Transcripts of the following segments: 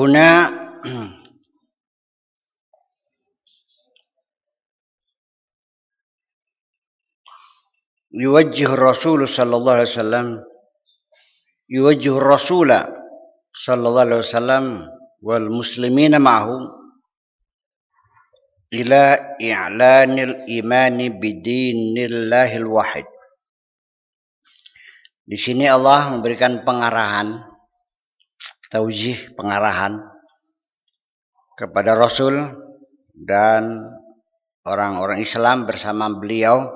وهنا يوجه الرسول صلى الله عليه وسلم والمسلمين معه إلى إعلان الإيمان بدين الله الواحد. Di sini Allah memberikan pengarahan, taujih, pengarahan kepada Rasul dan orang-orang Islam bersama beliau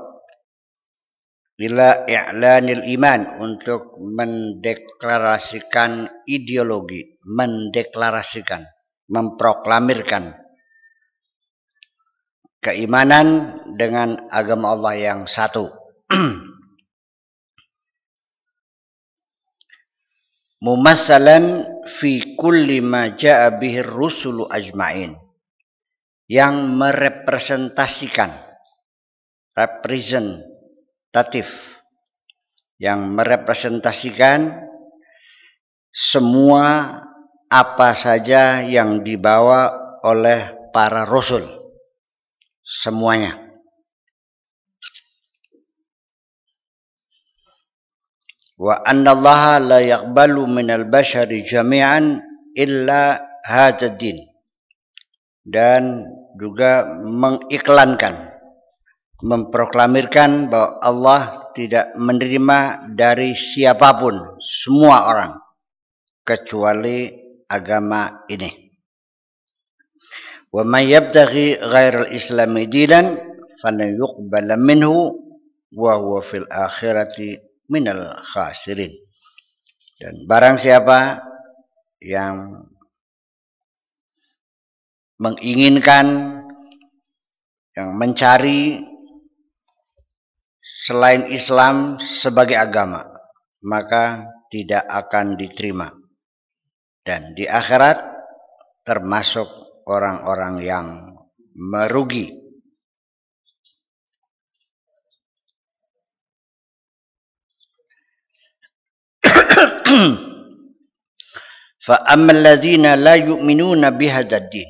ila i'lanil iman, untuk mendeklarasikan ideologi, memproklamirkan keimanan dengan agama Allah yang satu. Mumassalan fi kulli ma ja'a bihi rusulu ajma'in, yang merepresentasikan, yang merepresentasikan semua apa saja yang dibawa oleh para rasul, semuanya. Wa anna Allah la yaqbalu minal bashari jami'an illa hadzal din, dan juga mengiklankan, memproklamirkan bahwa Allah tidak menerima dari siapapun, semua orang, kecuali agama ini. Wa may yabtaghi ghairal islami dinan falan yuqbala minhu wa huwa fil akhirati minal khasirin. Dan barang siapa yang menginginkan, yang mencari selain Islam sebagai agama, maka tidak akan diterima, dan di akhirat termasuk orang-orang yang merugi. Fa ammal ladzina la yu'minuna bihadzal din,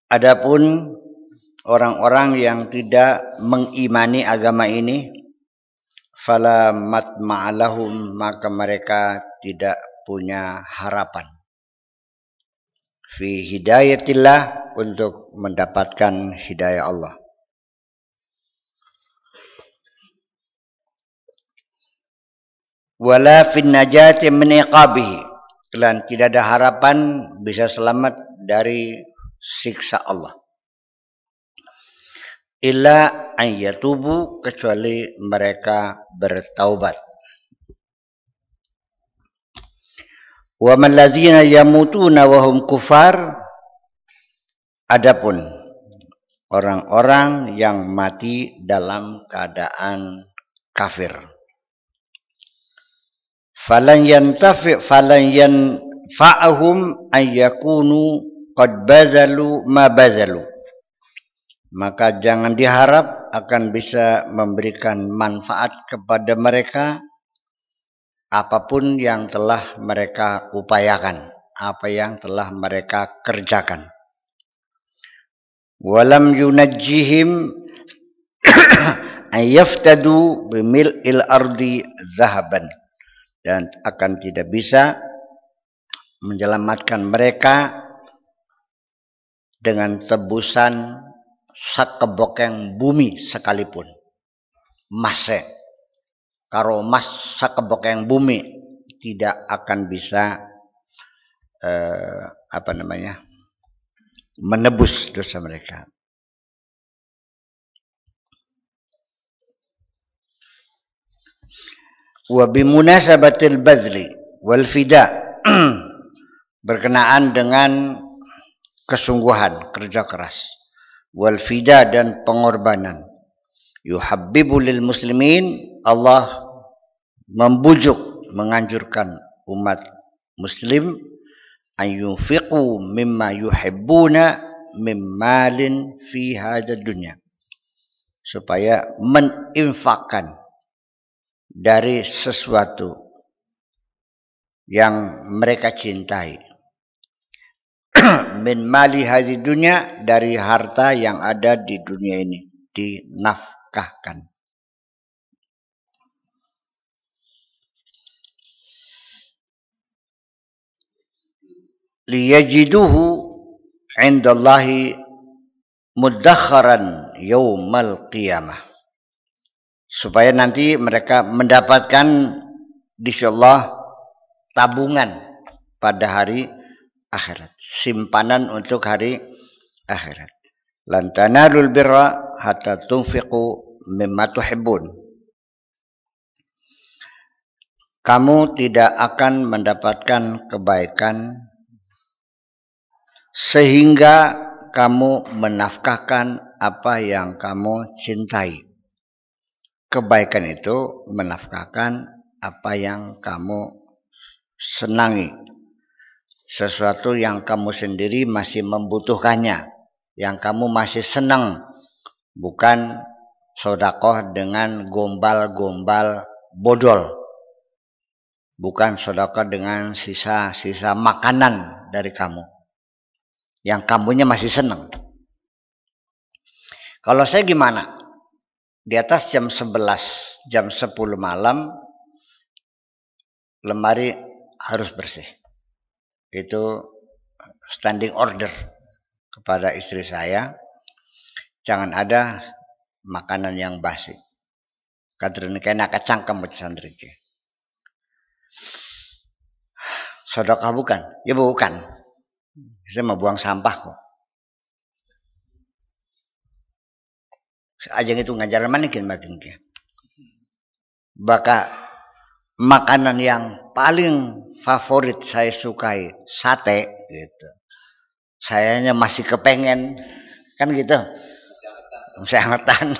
adapun orang-orang yang tidak mengimani agama ini, fala matma'a lahum, maka mereka tidak punya harapan fi hidayatillah, untuk mendapatkan hidayah Allah. Wala fin najati min iqabihi, dan tidak ada harapan bisa selamat dari siksa Allah. Illa an yatubu, kecuali mereka bertaubat. Wa man ladzina yamutuna wa hum kufar, adapun orang-orang yang mati dalam keadaan kafir, falan yanfa'ahum an yakunu qad bazalu ma bazalu, maka jangan diharap akan bisa memberikan manfaat kepada mereka apapun yang telah mereka upayakan, apa yang telah mereka kerjakan. Walam yunajjihim an yaftadu bimil'il ardi zahaban, dan akan tidak bisa menyelamatkan mereka dengan tebusan sakebokeng bumi sekalipun. Mase karo mas sakebokeng bumi tidak akan bisa menebus dosa mereka. Wa bimunasabatil bazli wal fida, berkenaan dengan kesungguhan, kerja keras, wal fida, dan pengorbanan, yuhabbibu lil muslimin, Allah membujuk, menganjurkan umat muslim an yunfiqu mimma yuhibbuna mim malin fi hadzal dunya, supaya meninfakkan dari sesuatu yang mereka cintai min mali hadhihi dunya, dari harta yang ada di dunia ini, dinafkahkan. Liyajiduhu indallahi muddakharan yaumal qiyamah, supaya nanti mereka mendapatkan di sisi Allah tabungan pada hari akhirat, simpanan untuk hari akhirat. Lan tanalul birra hatta tunfiqu mimma tuhibbun. Kamu tidak akan mendapatkan kebaikan sehingga kamu menafkahkan apa yang kamu cintai. Kebaikan itu menafkahkan apa yang kamu senangi, sesuatu yang kamu sendiri masih membutuhkannya, yang kamu masih senang, bukan sedekah dengan gombal-gombal bodol, bukan sedekah dengan sisa-sisa makanan dari kamu yang kamunya masih senang. Kalau saya gimana? Di atas jam 11, jam 10 malam, lemari harus bersih. Itu standing order kepada istri saya. Jangan ada makanan yang basi. Kadrun kena kacangkem santri. Sedekah bukan? Ya bukan. Saya mau buang sampah kok. Ajeng itu ngajaran manikin makin dia. Baka makanan yang paling favorit saya sukai sate gitu. Sayanya masih kepengen kan gitu. Seangatan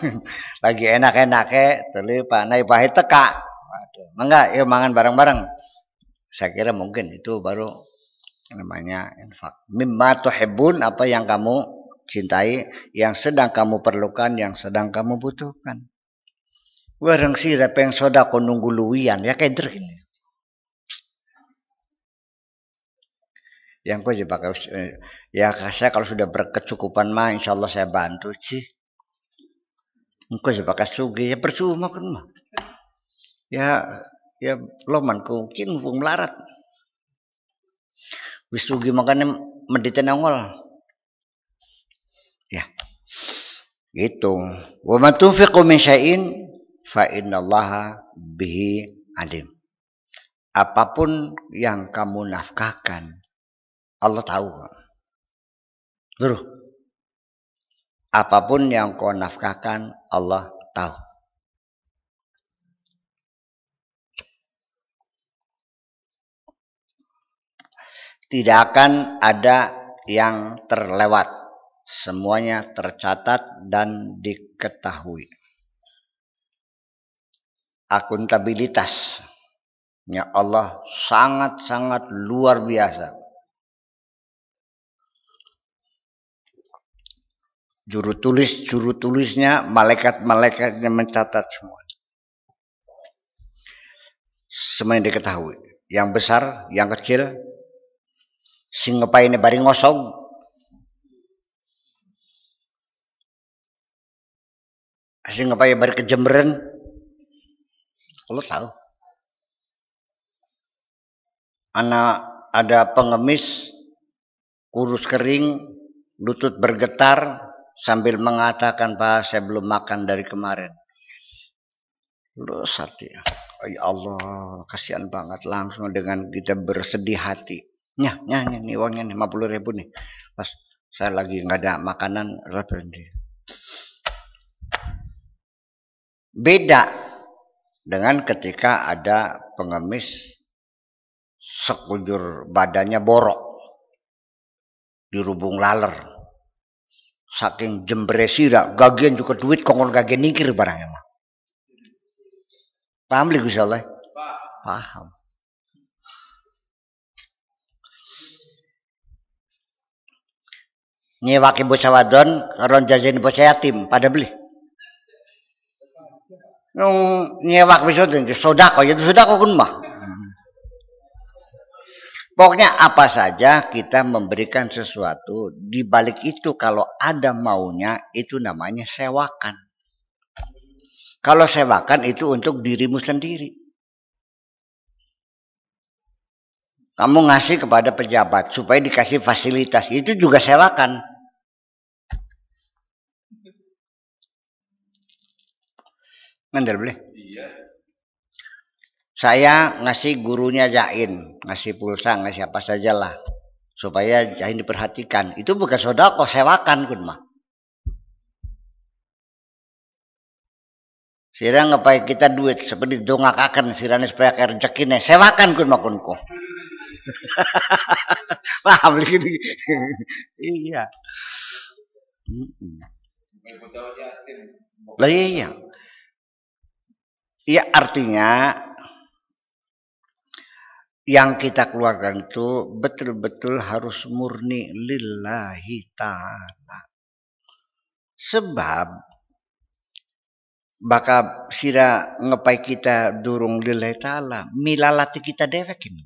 lagi enak-enaknya tuli Pak Nai pahit teka. Waduh, enggak ya mangan bareng-bareng. Saya kira mungkin itu baru namanya infak. Mimma tuhibbun, apa yang kamu cintai, yang sedang kamu perlukan, yang sedang kamu butuhkan. Warang sih repeng soda ko nunggu luwian ya kayak ini. Yang kau je pakai ya saya kalau sudah berkecukupan mah insyaallah saya bantu sih. Engkau je pakai sugi ya percuma kan mah. Ya loman ku kin mung melarat. Wis sugi makanya medite nongol. Ya. Gitu. Wa ma tunfiqu min syai'in fa innallaha bihi alim. Apapun yang kamu nafkahkan, Allah tahu. Bro. Apapun yang kau nafkahkan, Allah tahu. Tidak akan ada yang terlewat. Semuanya tercatat dan diketahui. Akuntabilitasnya Allah sangat-sangat luar biasa. Juru tulisnya, malaikat-malaikatnya mencatat semua. Semuanya diketahui. Yang besar, yang kecil, sing ngepaine bari ngosong. Sing ngepaine bari kejemberan. Allah tahu. Ada pengemis, kurus kering, lutut bergetar, sambil mengatakan, Pak, saya belum makan dari kemarin. Lu hati. Ya Allah, kasihan banget langsung dengan kita bersedih hati. Nih uangnya nih 50.000 nih. Pas saya lagi nggak ada makanan, beda dengan ketika ada pengemis sekujur badannya borok, dirubung laler. Saking jembresira, gagian juga duit kongkol gagian nikir barangnya mah. Paham li Gusti Allah? Paham. Nyewake bocah wadon karon jajan bocah yatim pada beli. Nyewak wis sedekah ya sedekah kun mah. Pokoknya apa saja kita memberikan sesuatu, di balik itu kalau ada maunya itu namanya sewakan. Kalau sewakan itu untuk dirimu sendiri. Kamu ngasih kepada pejabat supaya dikasih fasilitas, itu juga sewakan. Ngandel boleh? Iya. Saya ngasih gurunya Jain, ngasih pulsa, ngasih apa sajalah supaya Jain diperhatikan. Itu bukan sodako, sewakan kun mah. Sira ngapai kita duit seperti dongakakan sirane supaya kaya rezekine, sewakan kun mah kun ko. Paham gini. Iya. Lah iya. Iya artinya yang kita keluarkan itu betul-betul harus murni lillahi ta'ala. Sebab bakal sira ngepai kita durung lillahi ta'ala, milalati kita dewek ini.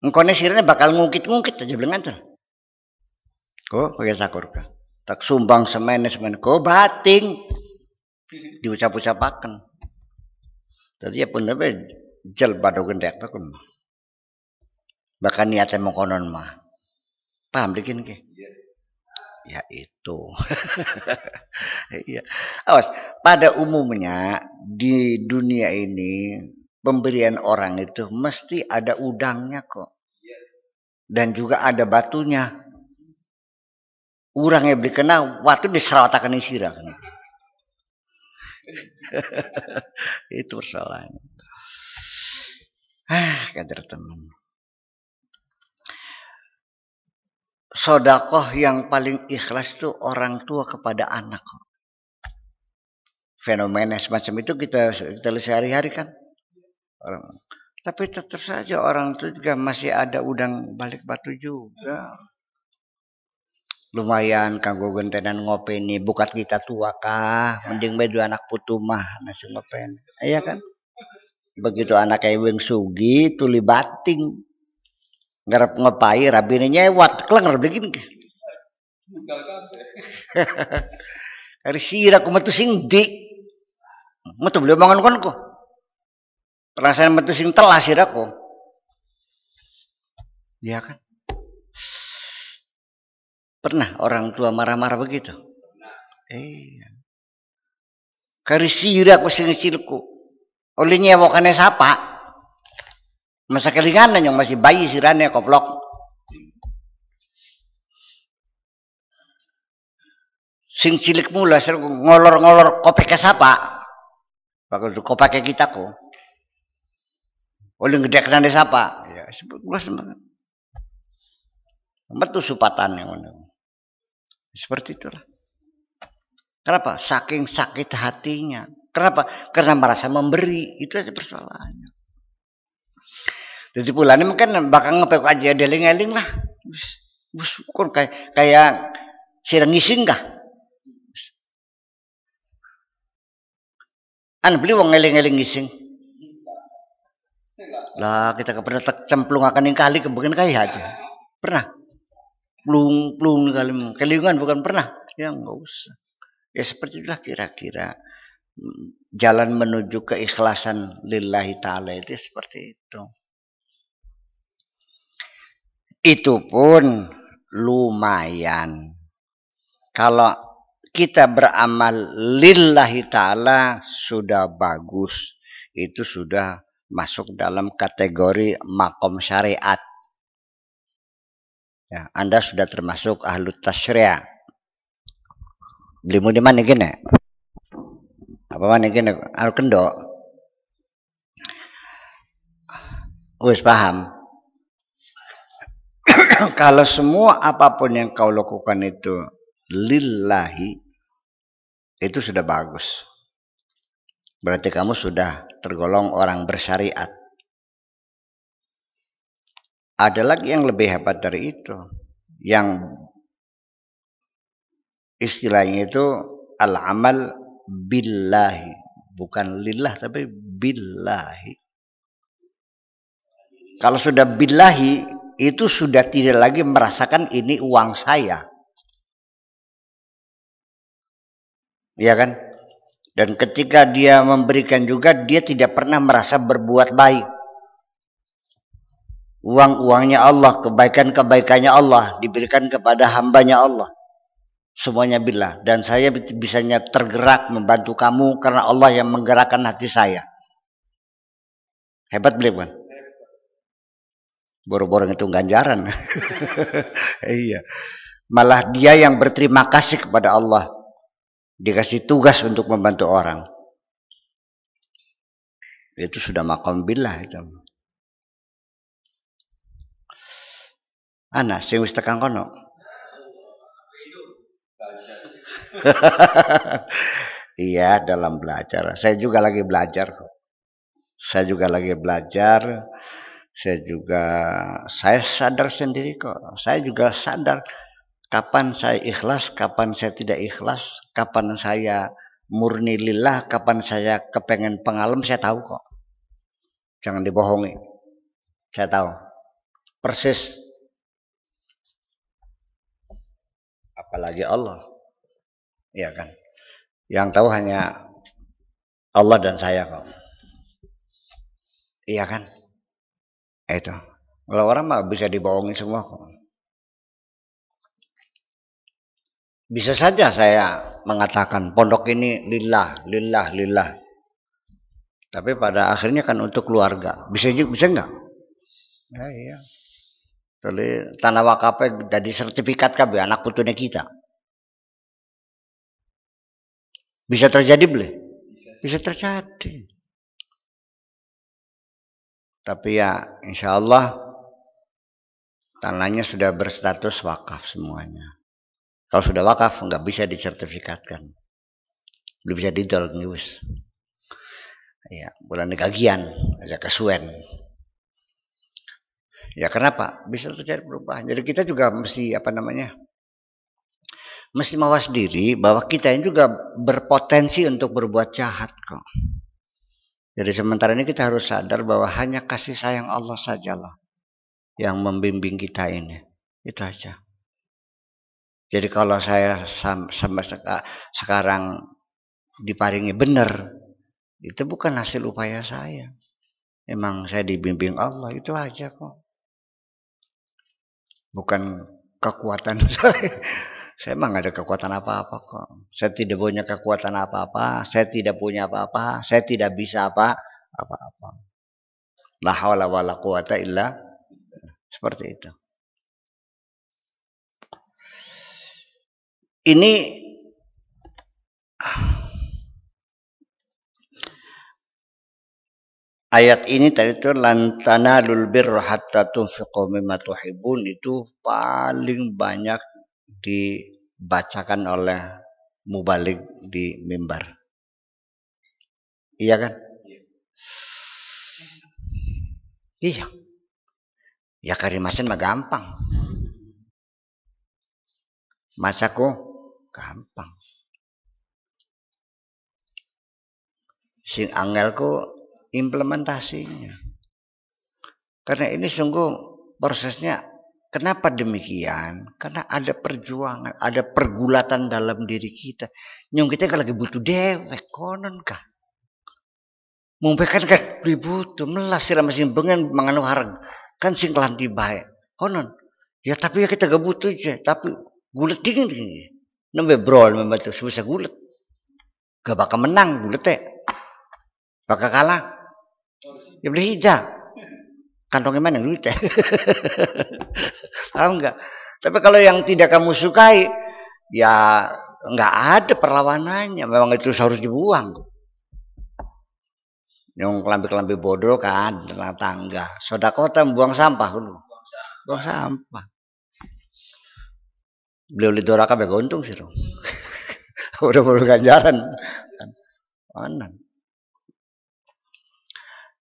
Engkone sirane bakal ngungkit-ngungkit aja belengan tuh. Ko pakai sakur ka. Tak sumbang semene ko bating diucap-ucapaken. Tadi ya pun tapi jel bado gendek kun. Bahkan niatnya mau konon mah. Paham bikin ke? Ya itu. Iya. Awas, pada umumnya di dunia ini pemberian orang itu mesti ada udangnya kok. Dan juga ada batunya. Urang yang beli kena waktu diseratakan isira kan. Itu persoalannya. Kader teman. Sodakoh yang paling ikhlas itu orang tua kepada anak. Fenomena semacam itu kita lihat sehari-hari kan. Tapi tetap saja orang itu juga masih ada udang balik batu juga. Lumayan kanggo gentenan ngopeni bukat kita tua kah, mending bedu anak putu mah nasi ngopeni. Iya kan? Begitu anak eweng sugi tuli bating. Ngarep ngepai rabine nyewat klenger begini. Hari sira ku metu sing di. Metu beli omongan kon ko. Perasaan metu sing telah siraku. Iya kan? Pernah orang tua marah-marah begitu? Iya. Kari sira ku sing ngecilku. Oleh nyewokane sapa? Masa kelinganan yang masih bayi sirane koplok. Sing cilik mula ngolor-ngolor kopek sapa? Bakal kopek kita ko. Oleh ngedek nande sapa? Ya, sebut semangat. Betul supatan yang seperti itulah. Kenapa? Saking sakit hatinya. Kenapa? Karena merasa memberi. Itu aja persoalannya. Jadi pula ini mungkin bakal ngepek aja deling-eling lah. Bukan kayak sirang ngising kah? Beli wong ngeling-eling ngising. Lah kita pernah cemplung akan yang kali kebagian kaya aja. Pernah? Plung kali kelingan bukan pernah. Ya enggak usah. Ya seperti itulah kira-kira jalan menuju keikhlasan lillahi ta'ala itu seperti itu. Itu pun lumayan. Kalau kita beramal lillahi ta'ala sudah bagus. Itu sudah masuk dalam kategori makom syariat. Ya, Anda sudah termasuk ahlu tasyri'. Belimu di mana gini? Apa mana gini? Al-kendo. Wis paham. Kalau semua apapun yang kau lakukan itu lillahi, itu sudah bagus. Berarti kamu sudah tergolong orang bersyariat. Ada lagi yang lebih hebat dari itu. Yang istilahnya itu al-amal billahi. Bukan lillah tapi billahi. Kalau sudah billahi itu sudah tidak lagi merasakan ini uang saya. Ya kan? Dan ketika dia memberikan juga, dia tidak pernah merasa berbuat baik. Uang-uangnya Allah, kebaikan-kebaikannya Allah, diberikan kepada hambanya Allah. Semuanya billah. Dan saya bisanya tergerak membantu kamu karena Allah yang menggerakkan hati saya. Hebat beliau kan? Boro-boro itu ganjaran. Iya. Malah dia yang berterima kasih kepada Allah. Dikasih tugas untuk membantu orang. Itu sudah maqam billah itu. Ana sing wis tekan kono. Iya, dalam belajar. Saya juga lagi belajar kok. Saya juga lagi belajar. Saya sadar sendiri kok. Saya juga sadar kapan saya ikhlas, kapan saya tidak ikhlas, kapan saya murni lillah, kapan saya kepengen pengalem, saya tahu kok. Jangan dibohongi. Saya tahu. Persis. Apalagi Allah. Iya kan? Yang tahu hanya Allah dan saya kok. Iya kan? Itu. Kalau orang mah bisa dibohongi semua kok. Bisa saja saya mengatakan pondok ini lillah. Tapi pada akhirnya kan untuk keluarga. Bisa enggak? Ya, iya. Jadi tanah wakafnya jadi sertifikat kabeh anak putune kita. Bisa terjadi boleh? Bisa terjadi. Tapi ya insya Allah tanahnya sudah berstatus wakaf semuanya. Kalau sudah wakaf nggak bisa disertifikatkan. Belum bisa didol news. Ya, bulan gagian aja kesuwen. Ya kenapa? Bisa terjadi perubahan. Jadi kita juga mesti mesti mawas diri bahwa kita ini juga berpotensi untuk berbuat jahat kok. Jadi sementara ini kita harus sadar bahwa hanya kasih sayang Allah sajalah yang membimbing kita ini. Itu aja. Jadi kalau saya sampai sekarang diparingi benar, itu bukan hasil upaya saya. Emang saya dibimbing Allah, itu aja kok. Bukan kekuatan saya. Saya emang gak ada kekuatan apa-apa kok. Saya tidak punya kekuatan apa-apa. Saya tidak punya apa-apa. Saya tidak bisa apa-apa. La haula wala quwata illa seperti itu. Ini ayat ini tadi itu lan tanalul birra hatta tunfiqu mimma tuhibbun itu paling banyak dibacakan oleh mubalik di mimbar. Iya kan? Iya. Ya karimasen mah gampang. Masaku gampang. Sing angelku implementasinya. Karena ini sungguh prosesnya. Kenapa demikian? Karena ada perjuangan, ada pergulatan dalam diri kita. Nyong kita kalau lagi butuh dewek, konon kah? Mumpekan kan butuh melas sira masing bengen manganu harag. Kan sing kelanti bae. Konon. Ya tapi ya kita gak butuh aja, tapi gulet dingin. Nembe brol membantu susah gulet. Gak bakal menang gulet teh. Bakal kalah. Ya beli hijau. Kantongnya mana duit ya? Paham enggak? Tapi kalau yang tidak kamu sukai, ya enggak ada perlawanannya. Memang itu harus dibuang. Yang kelambi-kelambi bodoh kan, dalam tangga. Sodakota buang sampah dulu. Buang sampah. Beliau lidoraka bego untung sih dong. Udah ganjaran. Mana?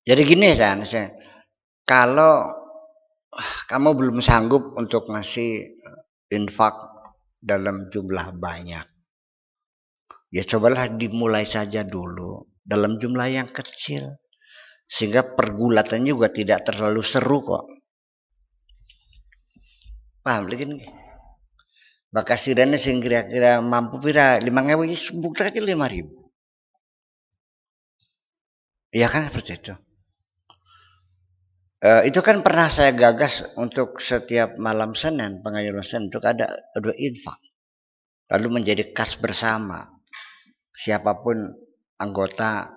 Jadi gini kan, kalau kamu belum sanggup untuk ngasih infak dalam jumlah banyak, ya cobalah dimulai saja dulu dalam jumlah yang kecil. Sehingga pergulatannya juga tidak terlalu seru kok. Paham lagi nih? Maka sirene sing kira-kira mampu pira 5.000 bukti aja 5.000. Iya kan seperti itu. Itu kan pernah saya gagas untuk setiap malam Senin, pengajian Senin untuk ada infak. Lalu menjadi kas bersama. Siapapun anggota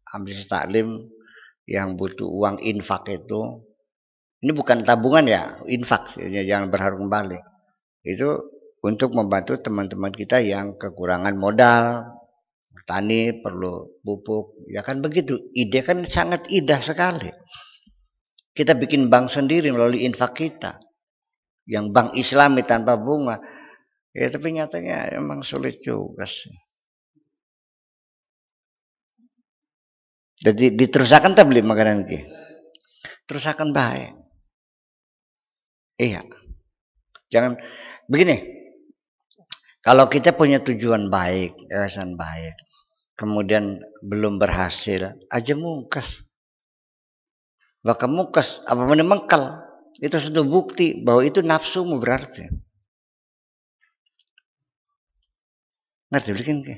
Amsis Taklim yang butuh uang infak itu, ini bukan tabungan ya, infak, jangan berharap kembali. Itu untuk membantu teman-teman kita yang kekurangan modal, petani perlu pupuk, ya kan begitu. Ide kan sangat indah sekali. Kita bikin bank sendiri melalui infak kita, yang bank Islami tanpa bunga. Ya tapi nyatanya emang sulit juga sih. Jadi diterusakan tak beli makanan ki, terusakan baik. Iya, jangan begini. Kalau kita punya tujuan baik, yayasan baik, kemudian belum berhasil, aja mungkas. Bahkan mungkas, apa mana mengkal, itu sudah bukti bahwa itu nafsumu berarti. Ngerti bikin ki?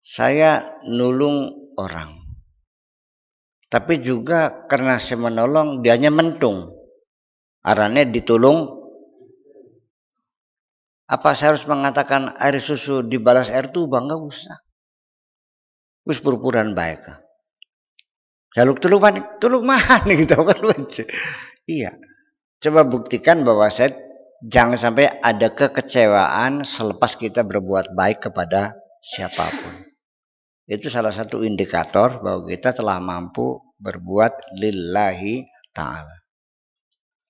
Saya nulung orang. Tapi juga karena saya menolong, dianya mentung. Arane ditulung. Apa saya harus mengatakan air susu dibalas air tuba? Enggak usah. Wis pur-puran baik. Jaluk tulung mana gitu kan. Iya. Coba buktikan bahwa saya jangan sampai ada kekecewaan selepas kita berbuat baik kepada siapapun. Itu salah satu indikator bahwa kita telah mampu berbuat lillahi ta'ala.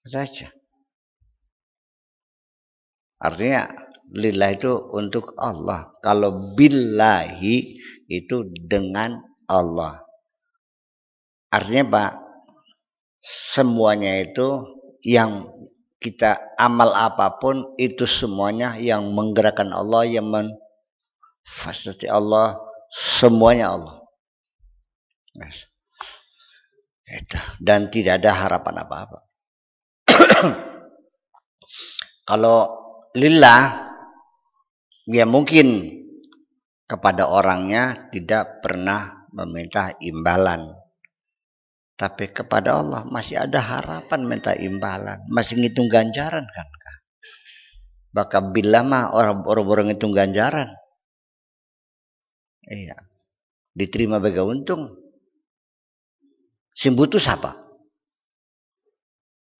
Saja. Artinya lillah itu untuk Allah. Kalau billahi itu dengan Allah. Artinya Pak, semuanya itu yang kita amal apapun itu semuanya yang menggerakkan Allah, yang memfasilitasi Allah, semuanya Allah. Yes. Itu. Dan tidak ada harapan apa-apa. Kalau lillah, ya mungkin kepada orangnya tidak pernah meminta imbalan. Tapi kepada Allah masih ada harapan minta imbalan. Masih ngitung ganjaran kan. Bahkan bila mah orang-orang ngitung ganjaran. Iya. Diterima bagi untung. Simbutu siapa?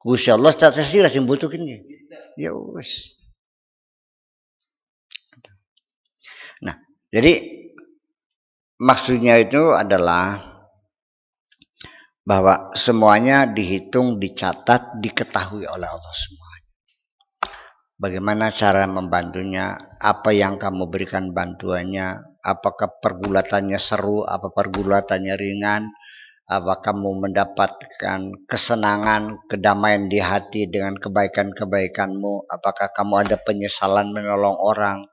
Gusti Allah tak sesira simbutu kini. Ya wis. Nah, jadi maksudnya itu adalah bahwa semuanya dihitung, dicatat, diketahui oleh Allah semua. Bagaimana cara membantunya, apa yang kamu berikan bantuannya, apakah pergulatannya seru, apa pergulatannya ringan, apa kamu mendapatkan kesenangan, kedamaian di hati dengan kebaikan-kebaikanmu, apakah kamu ada penyesalan menolong orang,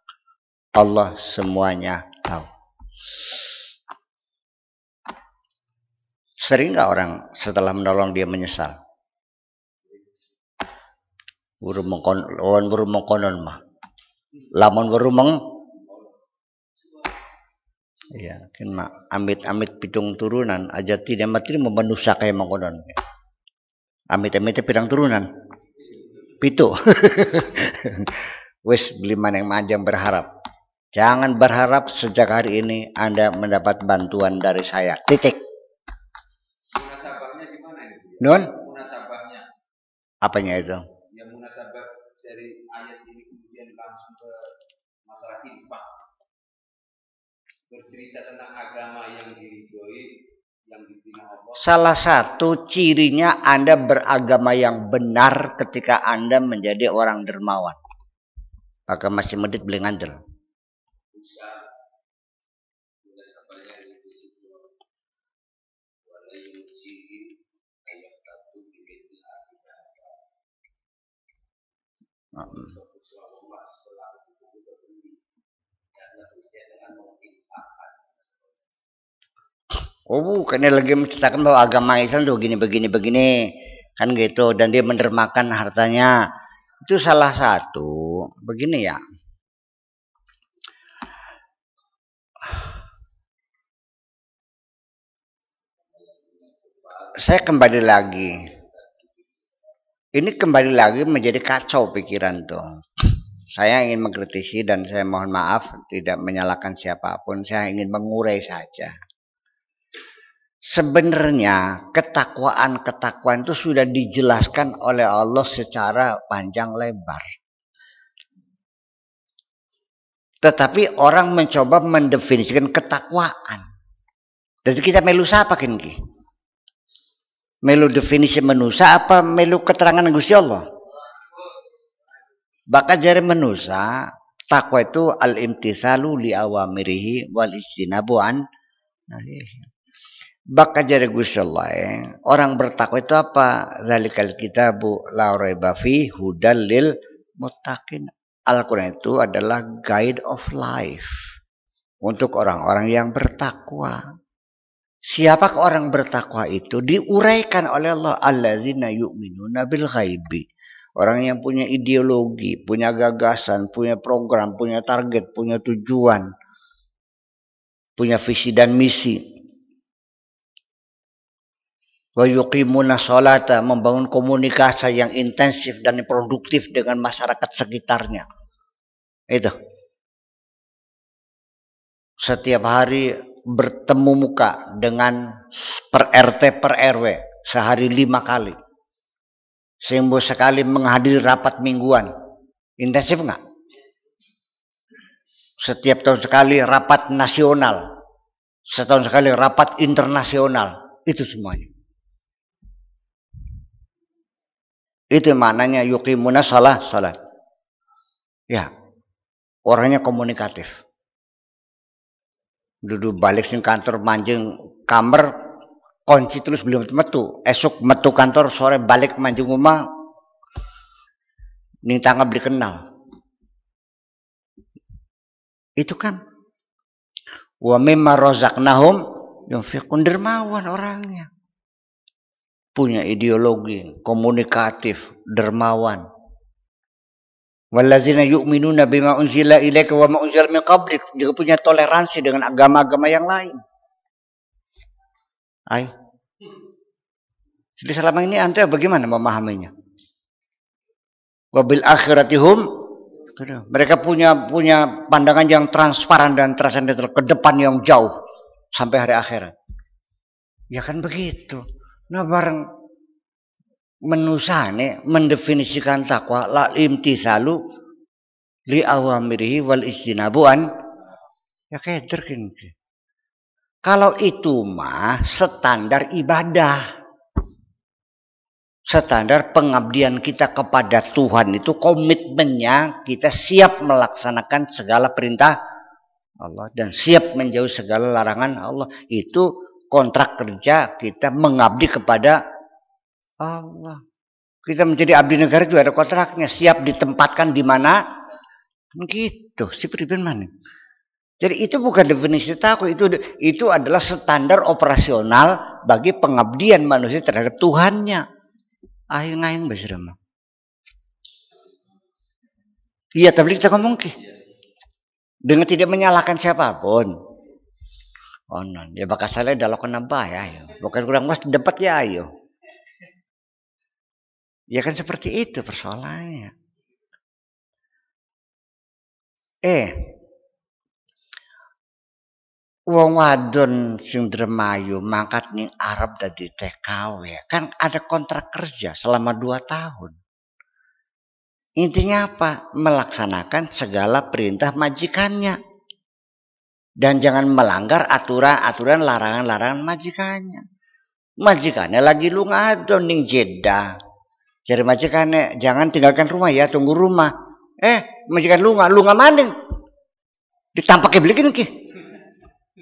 Allah semuanya tahu. Sering gak orang setelah menolong dia menyesal? Burung mengkonon mah. Lamun burung meng. Iya, kan mak amit-amit pitung turunan aja tidak mati memenusa kayak mengkonon. Amit-amit pirang turunan. Pitu. Wes beli mana yang berharap. Jangan berharap sejak hari ini Anda mendapat bantuan dari saya. Titik. Munasabahnya gimana ini? Nun? Munasabahnya. Apanya itu? Yang munasabah dari ayat ini kemudian langsung ke masalah infak. Bercerita tentang agama yang diridhoi, yang dibina Allah. Salah satu cirinya Anda beragama yang benar ketika Anda menjadi orang dermawan. Maka masih medit beli ngandel. Oh bukan, dia lagi menceritakan bahwa agama Islam tuh begini kan gitu, dan dia mendermakan hartanya. Itu salah satu begini ya. Saya kembali lagi. Ini kembali lagi menjadi kacau pikiran tuh. Saya ingin mengkritisi dan saya mohon maaf tidak menyalahkan siapapun. Saya ingin mengurai saja. Sebenarnya ketakwaan itu sudah dijelaskan oleh Allah secara panjang lebar. Tetapi orang mencoba mendefinisikan ketakwaan. Jadi kita melu siapa kini? Melu definisi manusia apa melu keterangan Gusti Allah? Bakal jari manusia, takwa itu al-imtisalu li awamirihi wal istinabu an nahihi. Bakal jari Gusti Allah, orang bertakwa itu apa? Zalikal kitabu la raiba fi hudal lil muttaqin. Al-Quran itu adalah guide of life untuk orang-orang yang bertakwa. Siapakah orang bertakwa itu? Diuraikan oleh Allah, allazina yu'minuna bil ghaibi. Orang yang punya ideologi, punya gagasan, punya program, punya target, punya tujuan, punya visi dan misi. Wa yuqimuna sholata, membangun komunikasi yang intensif dan produktif dengan masyarakat sekitarnya. Itu. Setiap hari bertemu muka dengan per RT per RW sehari 5 kali. Seminggu sekali menghadiri rapat mingguan. Intensif enggak? Setiap tahun sekali rapat nasional. Setahun sekali rapat internasional. Itu semuanya. Itu maknanya yuqimuna salat. Ya. Orangnya komunikatif. Duduk balik sing kantor manjing kamar kunci terus belum metu. Esok metu kantor, sore balik manjing rumah. Ning tangga beli kenal. Itu kan. Wa mimma razaqnahum yunfiqun, dermawan orangnya. Punya ideologi, komunikatif, dermawan. Wallazina yu'minuna bima unzila ilaika wa ma unzila min qablik, juga punya toleransi dengan agama-agama yang lain. Jadi selama ini Anda bagaimana memahaminya? Wabil akhiratihum, mereka punya pandangan yang transparan dan transendental ke depan yang jauh sampai hari akhirat. Ya kan begitu. Nah bareng menusane mendefinisikan takwa la imtisalu li awamirihi wal istinabu an, ya keder kan. Kalau itu mah standar ibadah. Standar pengabdian kita kepada Tuhan itu komitmennya kita siap melaksanakan segala perintah Allah dan siap menjauh segala larangan Allah. Itu kontrak kerja kita mengabdi kepada Allah. Kita menjadi abdi negara juga ada kontraknya, siap ditempatkan di mana gitu. Si pribadi mana? Jadi itu bukan definisi takwa, itu adalah standar operasional bagi pengabdian manusia terhadap Tuhannya. Ayo ngayang basirama. Iya, tapi kita ngomong ki dengan tidak menyalahkan siapapun. Oh non, ya bakal salah dalam kenapa ya? Bukan kurang was dapat ya ayo. Ya kan seperti itu persoalannya. Wong wadon sing dremayu mangkat ning Arab dadi TKW. Kan ada kontrak kerja selama 2 tahun. Intinya apa? Melaksanakan segala perintah majikannya. Dan jangan melanggar aturan larangan-larangan majikannya. Majikannya lagi lu ngadon ning Jeddah. Jadi majikannya jangan tinggalkan rumah ya, tunggu rumah. Majikan lu nggak maning. Ditampaknya belikin ki.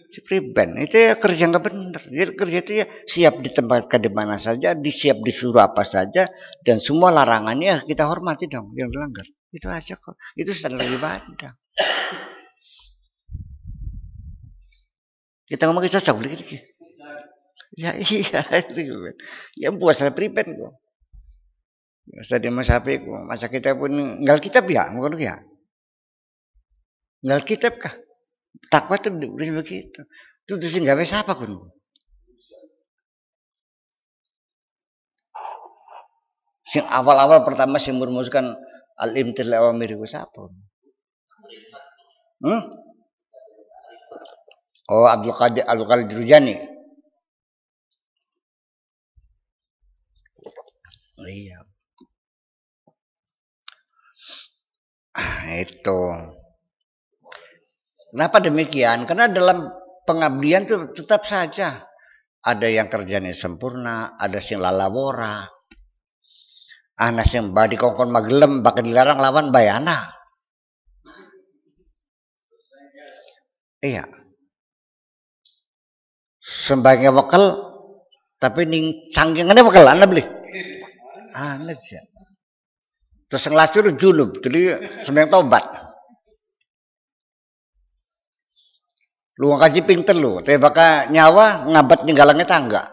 Si priben itu ya kerja nggak benar. Jadi kerja itu ya siap ditempatkan di mana saja, siap disuruh apa saja, dan semua larangannya kita hormati dong yang dilanggar. Itu aja kok. Itu standar ibadah. Kita ngomong cocok beli ki. Ya iya, ya puasa pripen kok. Ustaz di masa HP kok, masa kita pun ngal kitab ya, ngono ya. Ngal kitab kah? Takwa itu begitu. Itu sing gawe siapa kun? Sing awal-awal pertama sing merumuskan al-imtil awamir ku siapa? Oh, Abdul Qadir Rujani. Iya. Itu. Kenapa demikian? Karena dalam pengabdian itu tetap saja ada yang kerjanya sempurna, ada sing lalawora. Ana sing badi kongkon magelem bakal dilarang lawan bayana. Iya. Sembangnya bekal tapi ning cangkingannya bekal ana beli. Ana aja. Terus ngelacur junub, jadi sembang tobat. Lu ngaji pinter lu, tapi bakal nyawa ngabat ninggalangnya tangga.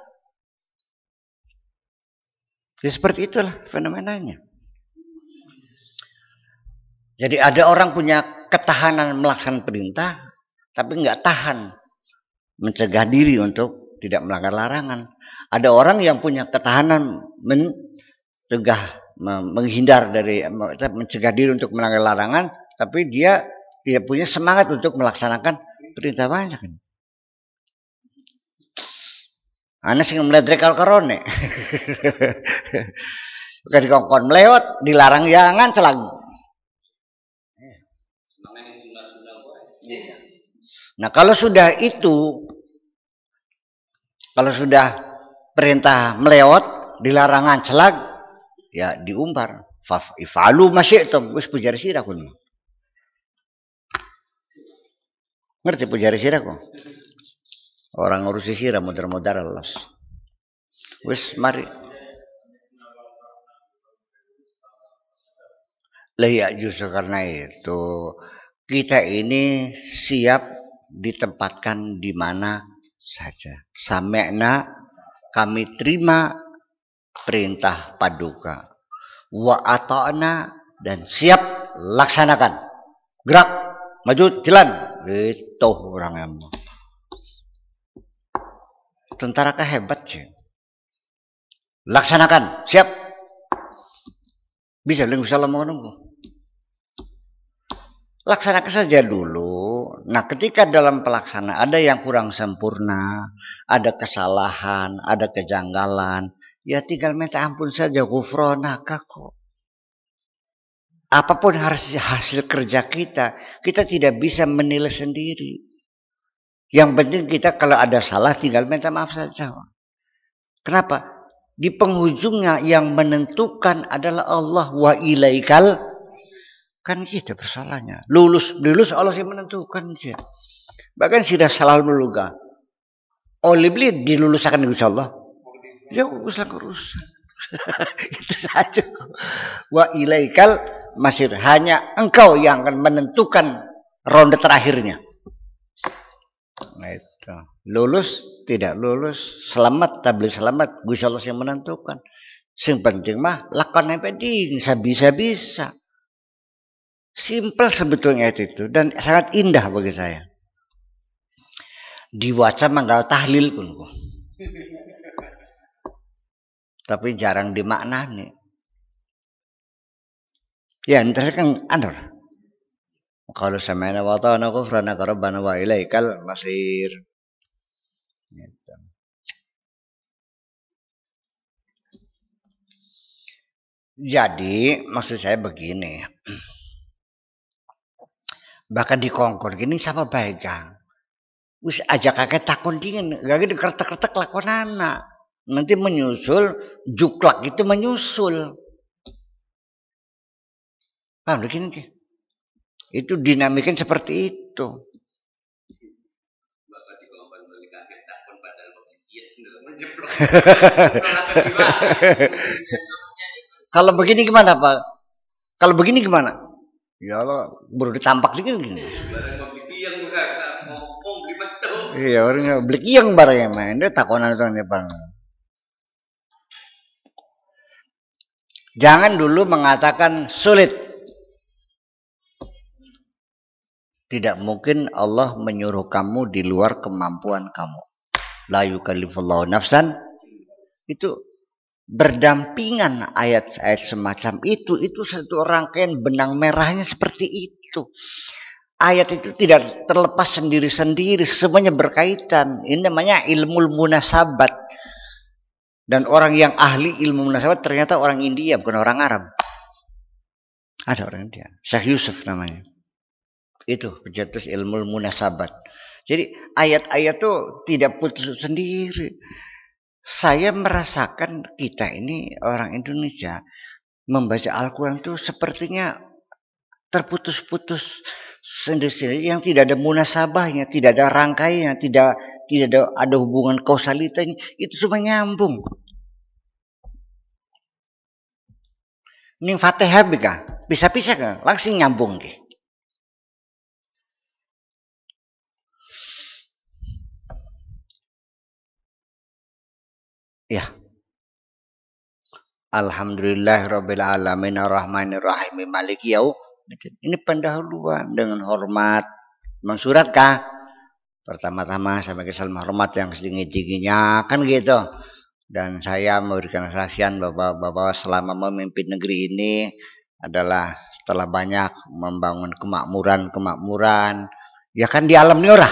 Ya seperti itulah fenomenanya. Jadi ada orang punya ketahanan melaksanakan perintah, tapi nggak tahan mencegah diri untuk tidak melanggar larangan. Ada orang yang punya ketahanan menghindar dari mencegah diri untuk melanggar larangan, tapi dia tidak punya semangat untuk melaksanakan perintah banyak. Ana sing meledrek karone. Bukan dikongkon melewat, dilarang jangan celag. Nah, kalau sudah perintah melewat, dilarangan celag, ya diumbar. Ifalu masyi'tum, wis pujari sirah kun. Ngerti pujari sirah kok? Orang ngurusi sirah modar-modar los. Wis mari. Lah ya justru karena itu kita ini siap ditempatkan di mana saja. Sami'na, kami terima perintah paduka. Wa ata'na, dan siap laksanakan. Gerak, maju, jalan. Itu orang yang tentara hebat sih. Laksanakan, siap. Bisa belum bisa menunggu. Laksanakan saja dulu. Nah, ketika dalam pelaksanaan ada yang kurang sempurna, ada kesalahan, ada kejanggalan, ya tinggal minta ampun saja, ghufranaka kok. Apapun hasil kerja kita tidak bisa menilai sendiri. Yang penting kita kalau ada salah tinggal minta maaf saja. Kenapa? Di penghujungnya yang menentukan adalah Allah, wa ilaikal, kan kita bersalahnya. Lulus Allah yang menentukan saja. Bahkan sudah salah meluga. Oleh beli diluluskan insyaallah. Ya urusan. Itu saja. Wa ilaikal masir, hanya engkau yang akan menentukan ronde terakhirnya. Nah itu. Lulus, tidak lulus, selamat, tak boleh selamat, Gusti Allah yang menentukan. Sing penting mah lakukan apa bisa. Simpel sebetulnya itu dan sangat indah bagi saya. Diwaca manggal tahlil pun. Tapi jarang dimaknani. Ya, ntar kan anor. Kalau sami'na wa ata'na ghufranaka rabbana wa ilaikal masir. Gitu. Jadi maksud saya begini, bahkan di Kongkor gini siapa pegang, wis aja kakek takon dingin, gak gitu kertek-kertek lakon anak, nanti menyusul juklak itu menyusul, paham begini? Itu dinamikan seperti itu. Kalau begini gimana Pak? Kalau begini gimana? Ya Allah, baru ditampak gini. Iya, orang beli yang barangnya main. Dia takonan itu barang. Jangan dulu mengatakan sulit. Tidak mungkin Allah menyuruh kamu di luar kemampuan kamu. La yukallifullahu nafsan. Itu berdampingan ayat-ayat semacam itu. Itu satu rangkaian benang merahnya seperti itu. Ayat itu tidak terlepas sendiri-sendiri. Semuanya berkaitan. Ini namanya ilmu munasabat. Dan orang yang ahli ilmu munasabat ternyata orang India, bukan orang Arab. Ada orang India. Syekh Yusuf namanya. Itu pencetus ilmu munasabat. Jadi ayat-ayat itu tidak putus sendiri. Saya merasakan kita ini orang Indonesia membaca Al-Quran itu sepertinya terputus-putus sendiri-sendiri yang tidak ada munasabahnya, tidak ada rangkaiannya, tidak ada hubungan kausalitasnya. Itu semua nyambung. Ini Fatihah bisa kan? Langsung nyambung deh. Ya. Alhamdulillahirabbil alamin arrahmanir rahim maliki yaumiddin. Ini pendahuluan dengan hormat. Memang surat kah? Pertama-tama saya bagi salam hormat yang setinggi-tingginya kan gitu. Dan saya memberikan kesaksian bahwa selama memimpin negeri ini adalah setelah banyak membangun kemakmuran. Ya kan di alam ini ora.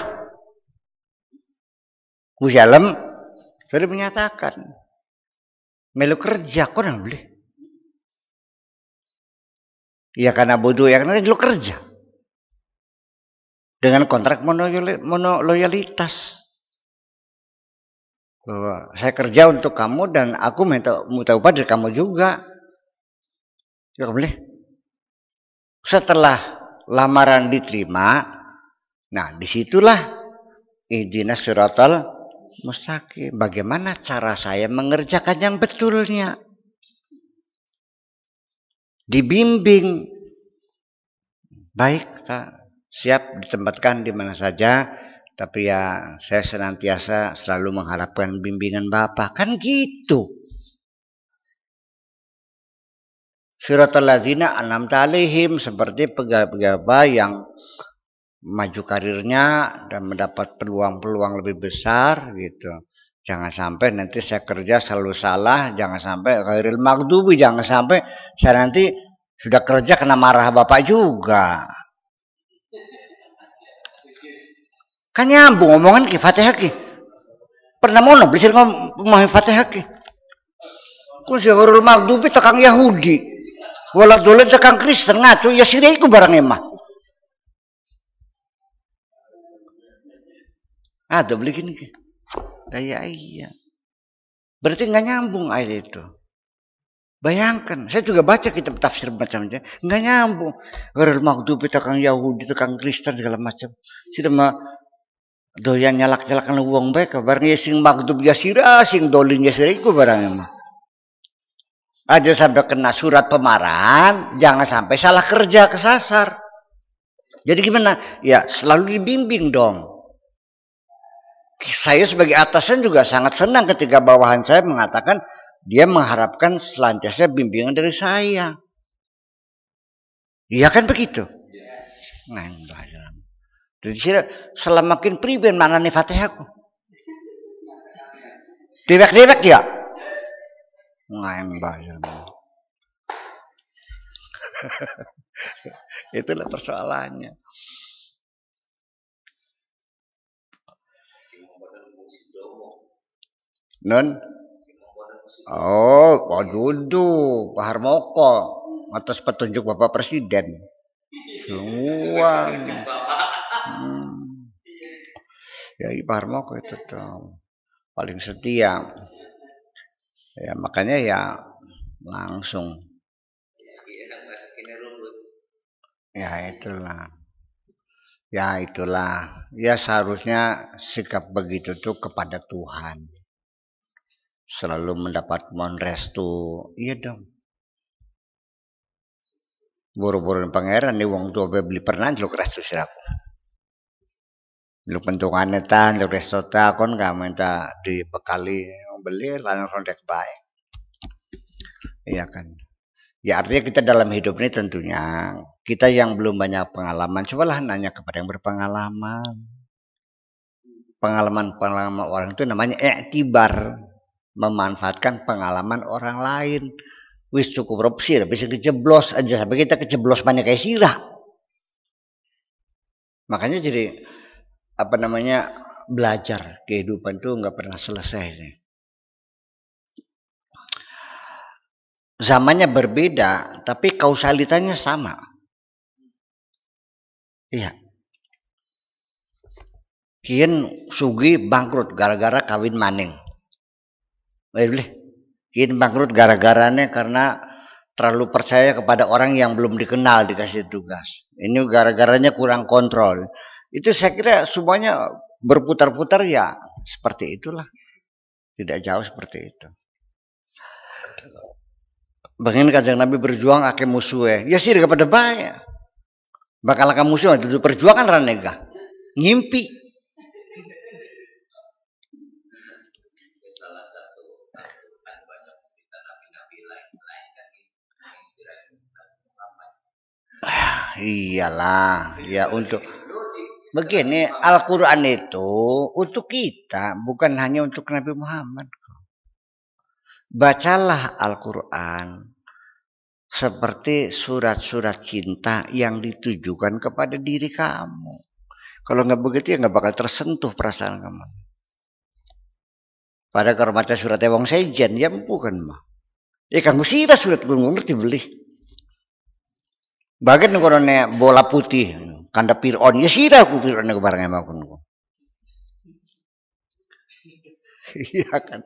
Gusti alam sudah menyatakan melu kerja kok nang beli. Ya karena bodoh ya karena lu kerja. Dengan kontrak monoloyalitas. Bahwa saya kerja untuk kamu dan aku minta upah dari kamu juga. Ya boleh. Setelah lamaran diterima, nah disitulah ihdinas siratal mustaqim. Bagaimana cara saya mengerjakan yang betulnya? Dibimbing. Baik, siap ditempatkan di mana saja. Tapi ya saya senantiasa selalu mengharapkan bimbingan Bapak. Kan gitu. Siratal ladzina an'amta 'alaihim, seperti pegawai-pegawai yang maju karirnya dan mendapat peluang-peluang lebih besar gitu. Jangan sampai nanti saya kerja selalu salah, jangan sampai ghairil maghdubi, jangan sampai saya nanti sudah kerja kena marah Bapak juga. Kan nyambung omongan ki Fatihah ki. Pernah mau belajar ngomong Fatihah ki. Ku ghairil maghdubi tekang Yahudi. Wala dolen tekang Kristen ngaco ya sire iku barang emah. Ada beli gini. Kayak iya. Berarti nggak nyambung ayat itu. Bayangkan, saya juga baca kitab tafsir macam-macam, nggak nyambung. Ghairil maghdubi tekang Yahudi, tekang Kristen segala macam. Sudah mah doyan nyalak-nyalakan wong bae barang ya sing maghdub ya sira, sing dolin ya sira iku barang emah. Aja sampai kena surat pemarahan, jangan sampai salah kerja kesasar. Jadi gimana? Ya selalu dibimbing dong. Saya sebagai atasan juga sangat senang ketika bawahan saya mengatakan dia mengharapkan selanjutnya bimbingan dari saya. Iya kan begitu? Nah, jadi selama makin priben mana nih Fatihahku? Dewek-dewek ya? Ngayang bayar. Itulah persoalannya. Non? Oh, duduk Pak Harmoko atas petunjuk Bapak Presiden. Semua. Ya Pak Harmoko itu tuh paling setia. Ya makanya ya langsung. Ya itulah. Ya seharusnya sikap begitu tuh kepada Tuhan. Selalu mendapat mohon restu. Iya dong. Boro-boro pangeran nih wong tua beli pernah jeluk restu siraku. Lu pentungannya tan, lu resota kon gak minta dibekali beli lanang rondek baik. Iya kan. Ya artinya kita dalam hidup ini tentunya kita yang belum banyak pengalaman, cobalah nanya kepada yang berpengalaman. Pengalaman-pengalaman orang itu namanya i'tibar, memanfaatkan pengalaman orang lain. Wis cukup opsi, bisa kejeblos aja sampai kita kejeblos banyak kayak sirah. Makanya jadi apa namanya belajar kehidupan itu nggak pernah selesai nih. Zamannya berbeda, tapi kausalitasnya sama. Iya. Kian sugi bangkrut gara-gara kawin maning. Kian bangkrut gara-garanya karena terlalu percaya kepada orang yang belum dikenal dikasih tugas. Ini gara-garanya kurang kontrol. Itu saya kira semuanya berputar-putar ya seperti itulah. Tidak jauh seperti itu. Bagaimana Kanjeng Nabi berjuang ake musuhnya. Ya sih kepada banyak. Bakal akan musuh itu perjuangan ranega. Ngimpi. Salah satu Al-Quran banyak cerita nabi-nabi lain kan menginspirasi Muhammad. Iyalah, ya untuk begini Al-Quran itu untuk kita, bukan hanya untuk Nabi Muhammad. Bacalah Al-Quran seperti surat-surat cinta yang ditujukan kepada diri kamu. Kalau nggak begitu ya nggak bakal tersentuh perasaan kamu. Pada kalau baca suratnya wong sejen ya bukan mah. Ya kamu sirah surat gue ngerti beli. Bagian korone bola putih, kanda Fir'aun ya sirah aku Fir'aun ke barang emang aku. Iya kan.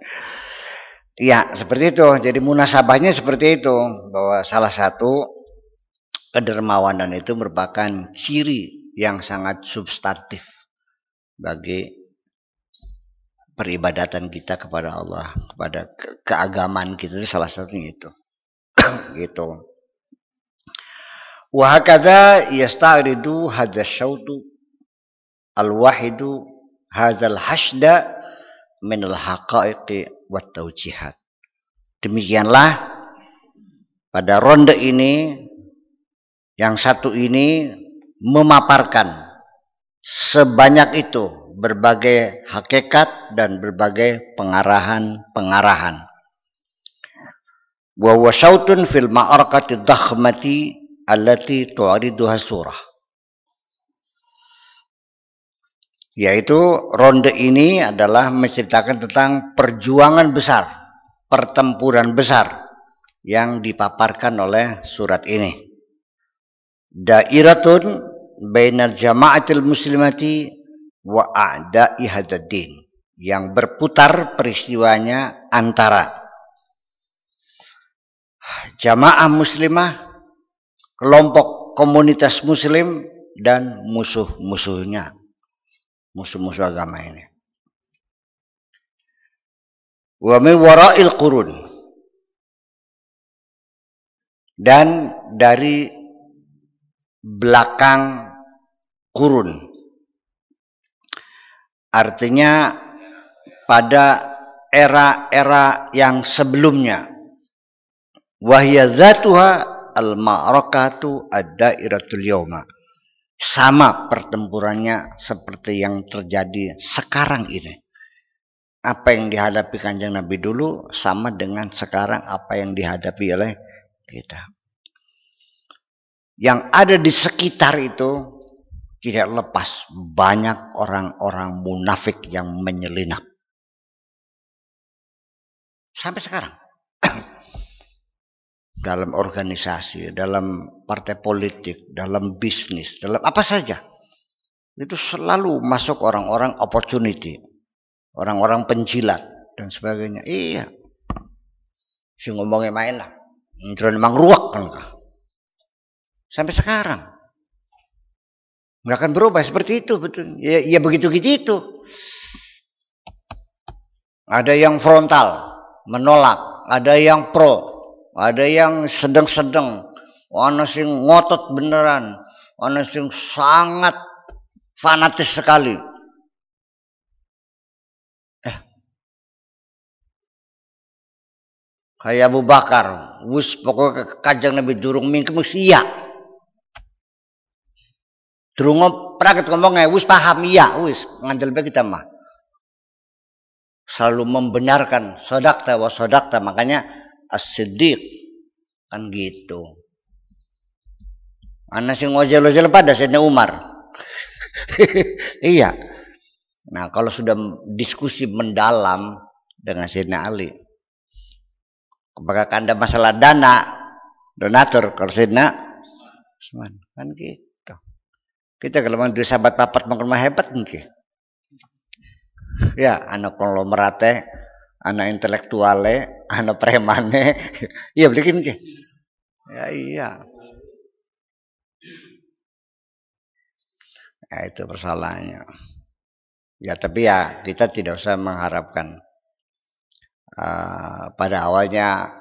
Ya seperti itu. Jadi munasabahnya seperti itu, bahwa salah satu kedermawanan itu merupakan ciri yang sangat substantif bagi peribadatan kita kepada Allah, kepada keagamaan kita, itu salah satunya itu. Gitu. Wa hakadha yasta'ridu hadza syautu al-wahidu hadzal hashda min al-haqaiqi wat taujihat. Demikianlah pada ronde ini yang satu ini memaparkan sebanyak itu berbagai hakikat dan berbagai pengarahan-pengarahan. Wa wasyautun fil ma'arakati dakhmati allati tu'riduha surah. Yaitu ronde ini adalah menceritakan tentang perjuangan besar, pertempuran besar yang dipaparkan oleh surat ini. Dairatun bainal jama'atil muslimati wa a'da'i hadaddin, yang berputar peristiwanya antara jamaah muslimah, kelompok komunitas muslim, dan musuh-musuhnya, musuh-musuh agama ini. Wa min wara'il qurun, dan dari belakang kurun, artinya pada era-era yang sebelumnya. Wahya zatuha al-ma'rakatu ad-dairatul yawma, sama pertempurannya seperti yang terjadi sekarang ini. Apa yang dihadapi Kanjeng Nabi dulu sama dengan sekarang apa yang dihadapi oleh kita. Yang ada di sekitar itu tidak lepas banyak orang-orang munafik yang menyelinap. Sampai sekarang. Dalam organisasi, dalam partai politik, dalam bisnis, dalam apa saja. Itu selalu masuk orang-orang opportunity. Orang-orang penjilat dan sebagainya. Iya. Si ngomongnya main lah. Intro memang ruak kan. Sampai sekarang. Nggak akan berubah seperti itu. Betul. Ya begitu-gitu. Ada yang frontal, menolak. Ada yang pro. Ada yang sedang-sedang. Ada yang ngotot beneran. Ada yang sangat fanatis sekali. Kayak Abu Bakar, wis pokoknya Kanjeng Nabi durung mingkem wis iya. Durung praket ngomongnya wis paham iya, wis ngandel bae kita mah. Selalu membenarkan sodakta wa sodakta, makanya as-siddiq kan gitu. Anak sing ngojel-ojel pada Sayyidina Umar. Iya. Nah, kalau sudah diskusi mendalam dengan Sayyidina Ali, apakah Anda masalah donatur kalau Sayyidina Usman kan gitu. Kita kalau mau sahabat papat mengkemah hebat mungkin. Ya, anak konglomerate, anak intelektuale, anak premane, iya bikin ke. Ya iya. Ya, itu persoalannya. Ya tapi ya kita tidak usah mengharapkan pada awalnya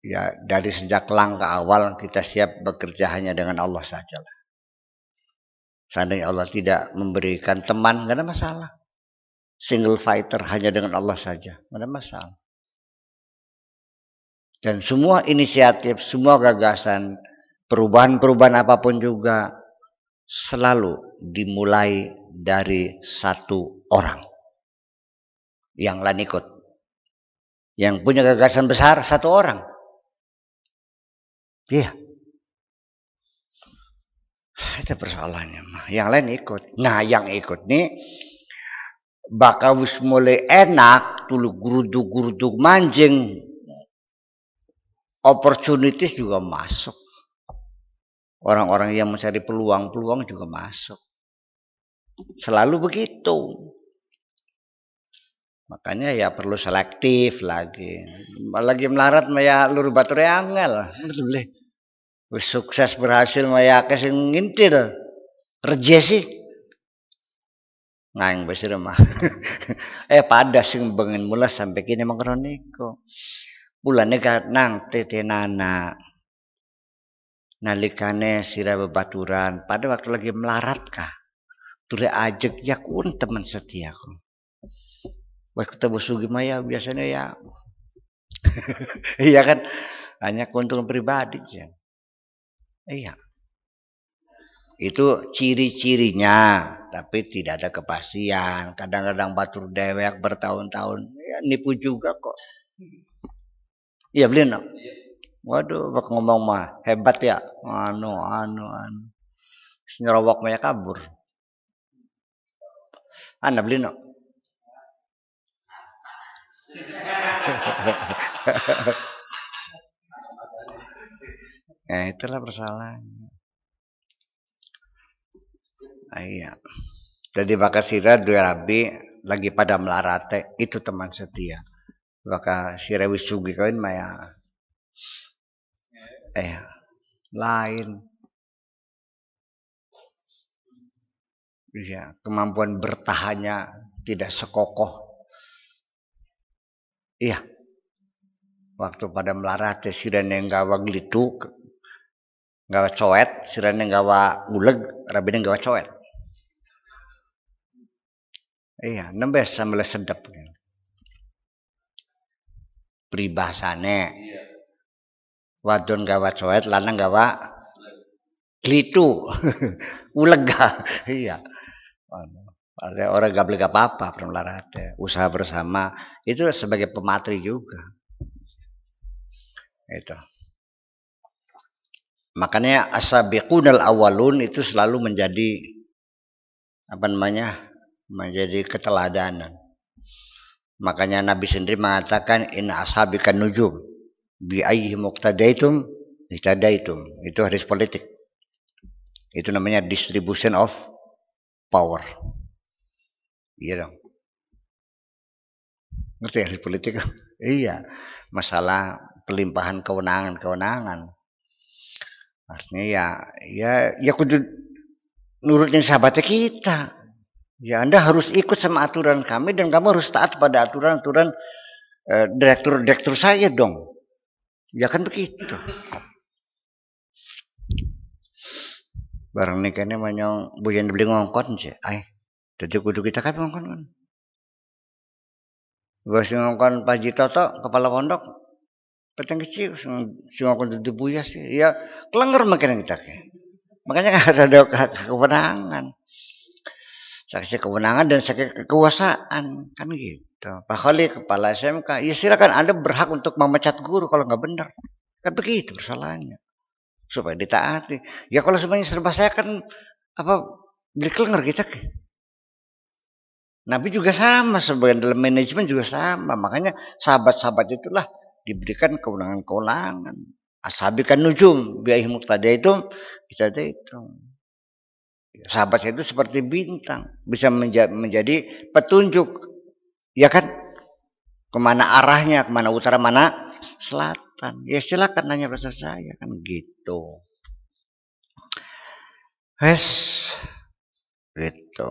ya dari sejak langkah awal kita siap bekerja hanya dengan Allah saja. Seandainya Allah tidak memberikan teman, nggak ada masalah. Single fighter hanya dengan Allah saja, nggak ada masalah. Dan semua inisiatif, semua gagasan, perubahan-perubahan apapun juga selalu dimulai dari satu orang yang lain ikut. Yang punya gagasan besar satu orang. Iya. Itu persoalannya. Yang lain ikut. Nah, yang ikut nih bakal wis mulai enak, dulu guruduk manjing. Opportunities juga masuk. Orang-orang yang mencari peluang juga masuk. Selalu begitu. Makanya ya perlu selektif lagi. Lagi melarat maya lur batur angel. Boleh. Sukses berhasil maya ke sing ngintil. Rejesi. Ngaing basir mah. Pada sing bengen mula sampai kini mangkroniko. Bulane nang tetenana. Nalikane sira bebaturan pada waktu lagi melarat kah. Tule ajek ya kun teman setiaku. Waktu ketemu Sugi Maya biasanya ya iya kan hanya keuntungan pribadi aja. Iya. Itu ciri-cirinya, tapi tidak ada kepastian. Kadang-kadang batur dewek bertahun-tahun ya nipu juga kok. Iya beli no? Waduh, bak ngomong mah hebat ya. Anu. Nyerowok maya kabur. Anda beli no? Itulah persoalannya. Iya. Jadi bakal sira dua rabi lagi pada melarate itu teman setia. Bakal sira wisugi kawin maya. Lain. Ya, kemampuan bertahannya tidak sekokoh. Iya. Waktu pada melarate sirene nggawa glitu, nggawa coet, sirene nggawa uleg, rabine nggawa coet. Iya, nembes sambil sedap. Peribahasane. Wadon gawa coet, lanang gawa glitu. Ulega. Iya. Ada orang gak beli apa-apa melarate. Usaha bersama itu sebagai pematri juga. Itu. Makanya as-sabiqunal awwalun itu selalu menjadi menjadi keteladanan. Makanya Nabi sendiri mengatakan inna ashabikan nujum bi ayyi muqtadaitum ihtadaitum. Itu hadis politik. Itu namanya distribution of power. Iya dong. Ngerti hadis politik? Iya. Masalah pelimpahan kewenangan. Artinya ya kudu nurutin sahabatnya kita. Ya Anda harus ikut sama aturan kami dan kamu harus taat pada aturan-aturan direktur saya dong. Ya kan begitu. Barang nikahnya manyong buyan beli ngongkon sih. Jadi kudu kita kan ngongkon kan. Bos ngongkon Pak Jitoto kepala pondok Petang kecil sing aku buya sih. Ya kelenger makin kita ke. Makanya ada kewenangan. Saksi kewenangan dan saksi kekuasaan kan gitu. Pak Khalid kepala SMK, ya silakan Anda berhak untuk memecat guru kalau nggak benar. Kan begitu persoalannya. Supaya ditaati. Ya kalau semuanya serba saya kan apa beli kelenger kita ke. Nabi juga sama, sebagian dalam manajemen juga sama. Makanya sahabat-sahabat itulah diberikan kewenangan-kewenangan. Ashabikan nujum, biaih muqtada itu kita itu. Sahabat itu seperti bintang, bisa menjadi petunjuk, ya kan? Kemana arahnya, kemana utara, mana selatan. Ya silakan nanya pada saya kan gitu. Gitu.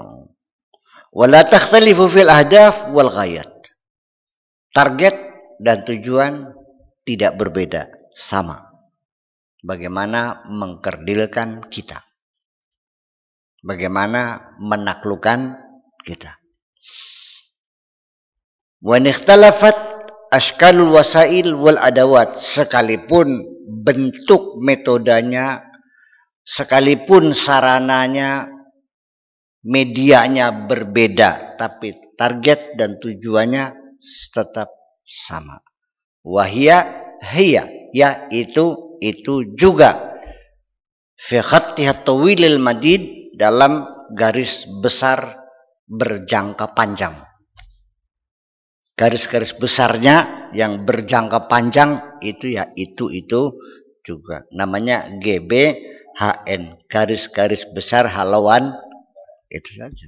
Wala takhtalifu fil ahdaf wal ghayat. Target dan tujuan tidak berbeda, sama. Bagaimana mengkerdilkan kita. Bagaimana menaklukkan kita. Wa ikhtalafat ashkalul wasail wal adawat, sekalipun bentuk metodenya, sekalipun sarananya, medianya berbeda, tapi target dan tujuannya tetap sama. Wahia hiya, ya itu juga fi khattiha tawilil madid, dalam garis besar berjangka panjang. Garis-garis besarnya yang berjangka panjang itu ya itu juga namanya GBHN, garis-garis besar haluan itu saja.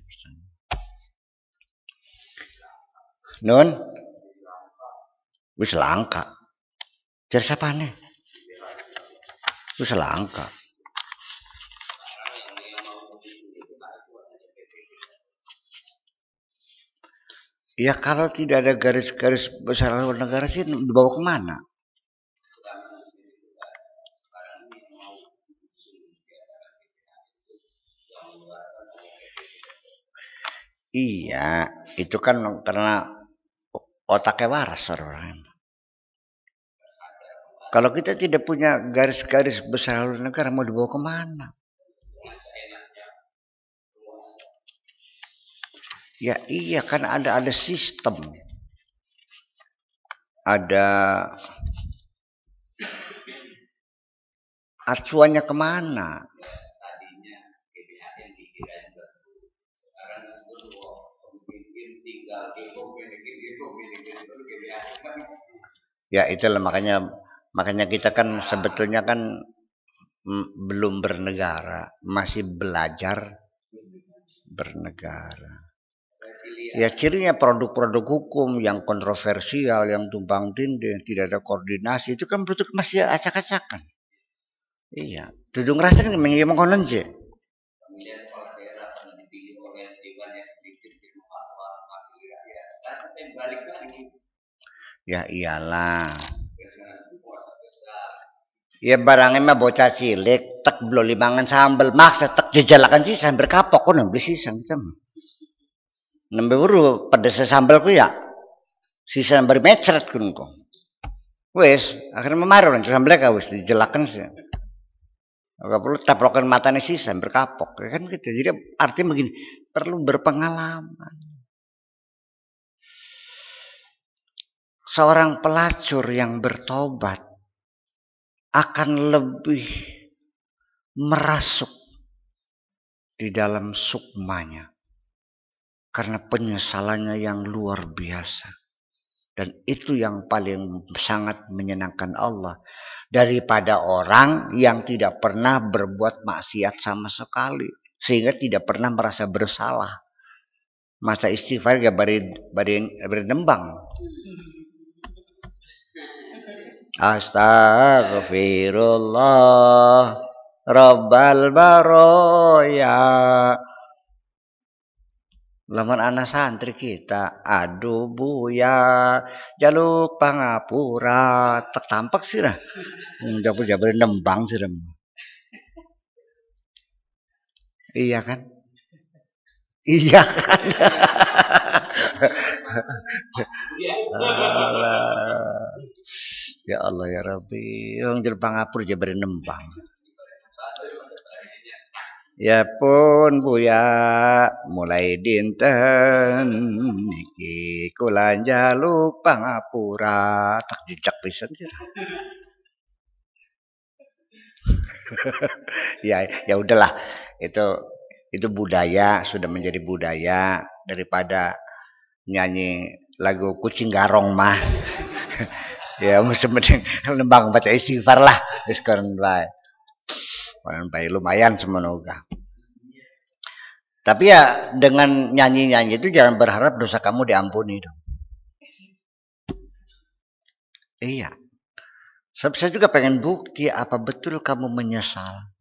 Nun wis langka. Jar siapa nih? Wis langka. Ya kalau tidak ada garis-garis besar haluan negara sih dibawa kemana? Iya, itu kan karena otaknya waras orang. Kalau kita tidak punya garis-garis besar haluan negara, mau dibawa kemana? Ya iya kan ada sistem, ada acuannya kemana. Ya itulah makanya kita kan sebetulnya kan belum bernegara, masih belajar bernegara. Ya cirinya produk-produk hukum yang kontroversial, yang tumpang tindih, tidak ada koordinasi, itu kan produk masih acak-acakan. Iya, tudung rasa kan memang konon sih. Pemilihan kepala daerah pernah dipilih oleh dewan yang sedikit wakil rakyat. Sekarang kita balik lagi. Ya iyalah. Ya barangnya mah bocah cilik, tek belum limangan sambel, maksa tek jejalakan sih sambil kapok kok nambah sih sama. Nembe buru pedes sambelku ya. Sisa nambah mecret kun kok. Wes, akhirnya memaru nanti sambelnya kau wes dijelakan sih. Enggak perlu taplokan matanya sisa berkapok, ya kan gitu. Jadi artinya begini, perlu berpengalaman. Seorang pelacur yang bertobat akan lebih merasuk di dalam sukmanya. Karena penyesalannya yang luar biasa. Dan itu yang paling sangat menyenangkan Allah. Daripada orang yang tidak pernah berbuat maksiat sama sekali. Sehingga tidak pernah merasa bersalah. Masa istighfar gak bari nembang. Astagfirullah Rabbal baroya. Lamun anak santri kita, aduh buya, jaluk pangapura, tak tampak sih lah. Jabar nembang sih ram. Iya kan? Iya kan? Ya Allah ya Rabbi, wong jero pangapur aja beri nembang. Ya pun Buya, mulai dinten niki kula njaluk pangapura, tak jejak pisan sih. Ya udahlah, itu budaya, sudah menjadi budaya daripada nyanyi lagu kucing garong mah. Ya mesti mending nembang baca istighfar lah, wis kon bae. Lumayan semoga. Tapi ya dengan nyanyi-nyanyi itu jangan berharap dosa kamu diampuni dong. Iya. Saya juga pengen bukti apa betul kamu menyesal.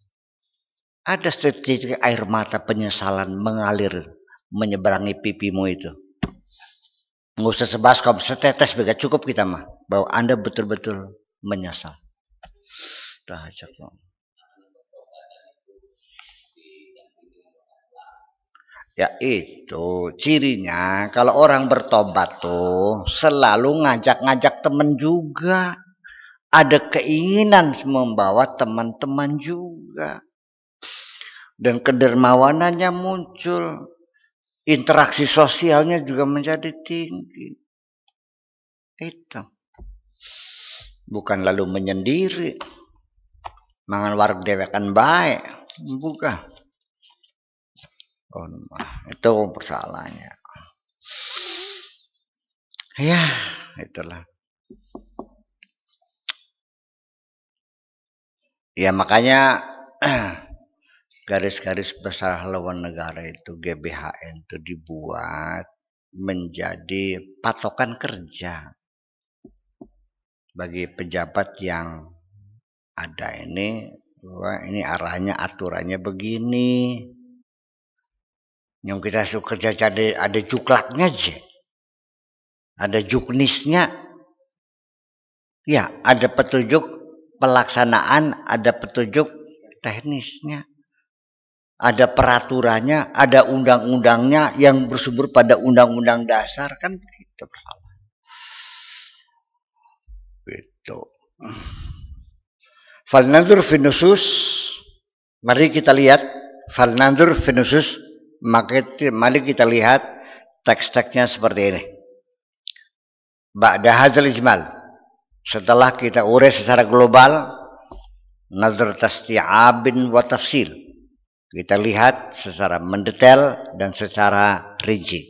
Ada setitik air mata penyesalan mengalir menyeberangi pipimu itu. Nggak usah sebaskom, setetes juga cukup kita mah. Bahwa Anda betul-betul menyesal. Dah aja kok. Ya itu cirinya kalau orang bertobat tuh selalu ngajak-ngajak teman juga. Ada keinginan membawa teman-teman juga. Dan kedermawanannya muncul. Interaksi sosialnya juga menjadi tinggi. Itu. Bukan lalu menyendiri. Mangan warung dewekan baik. Bukan. Oh, itu persoalannya. Ya, itulah. Ya makanya garis-garis besar haluan negara itu GBHN itu dibuat menjadi patokan kerja bagi pejabat yang ada ini. Wah, ini arahnya aturannya begini. Yang kita suka kerja ada juklaknya aja. Ada juknisnya. Ya, ada petunjuk pelaksanaan, ada petunjuk teknisnya. Ada peraturannya, ada undang-undangnya yang bersumber pada undang-undang dasar kan begitu persoalan. Gitu. Falnandur finusus, mari kita lihat falnandur finusus. Mari kita lihat teks-teksnya seperti ini. Ba'da hadzal ijmal, setelah kita urai secara global, nazar tasti'abin wa tafsil, kita lihat secara mendetail dan secara rinci.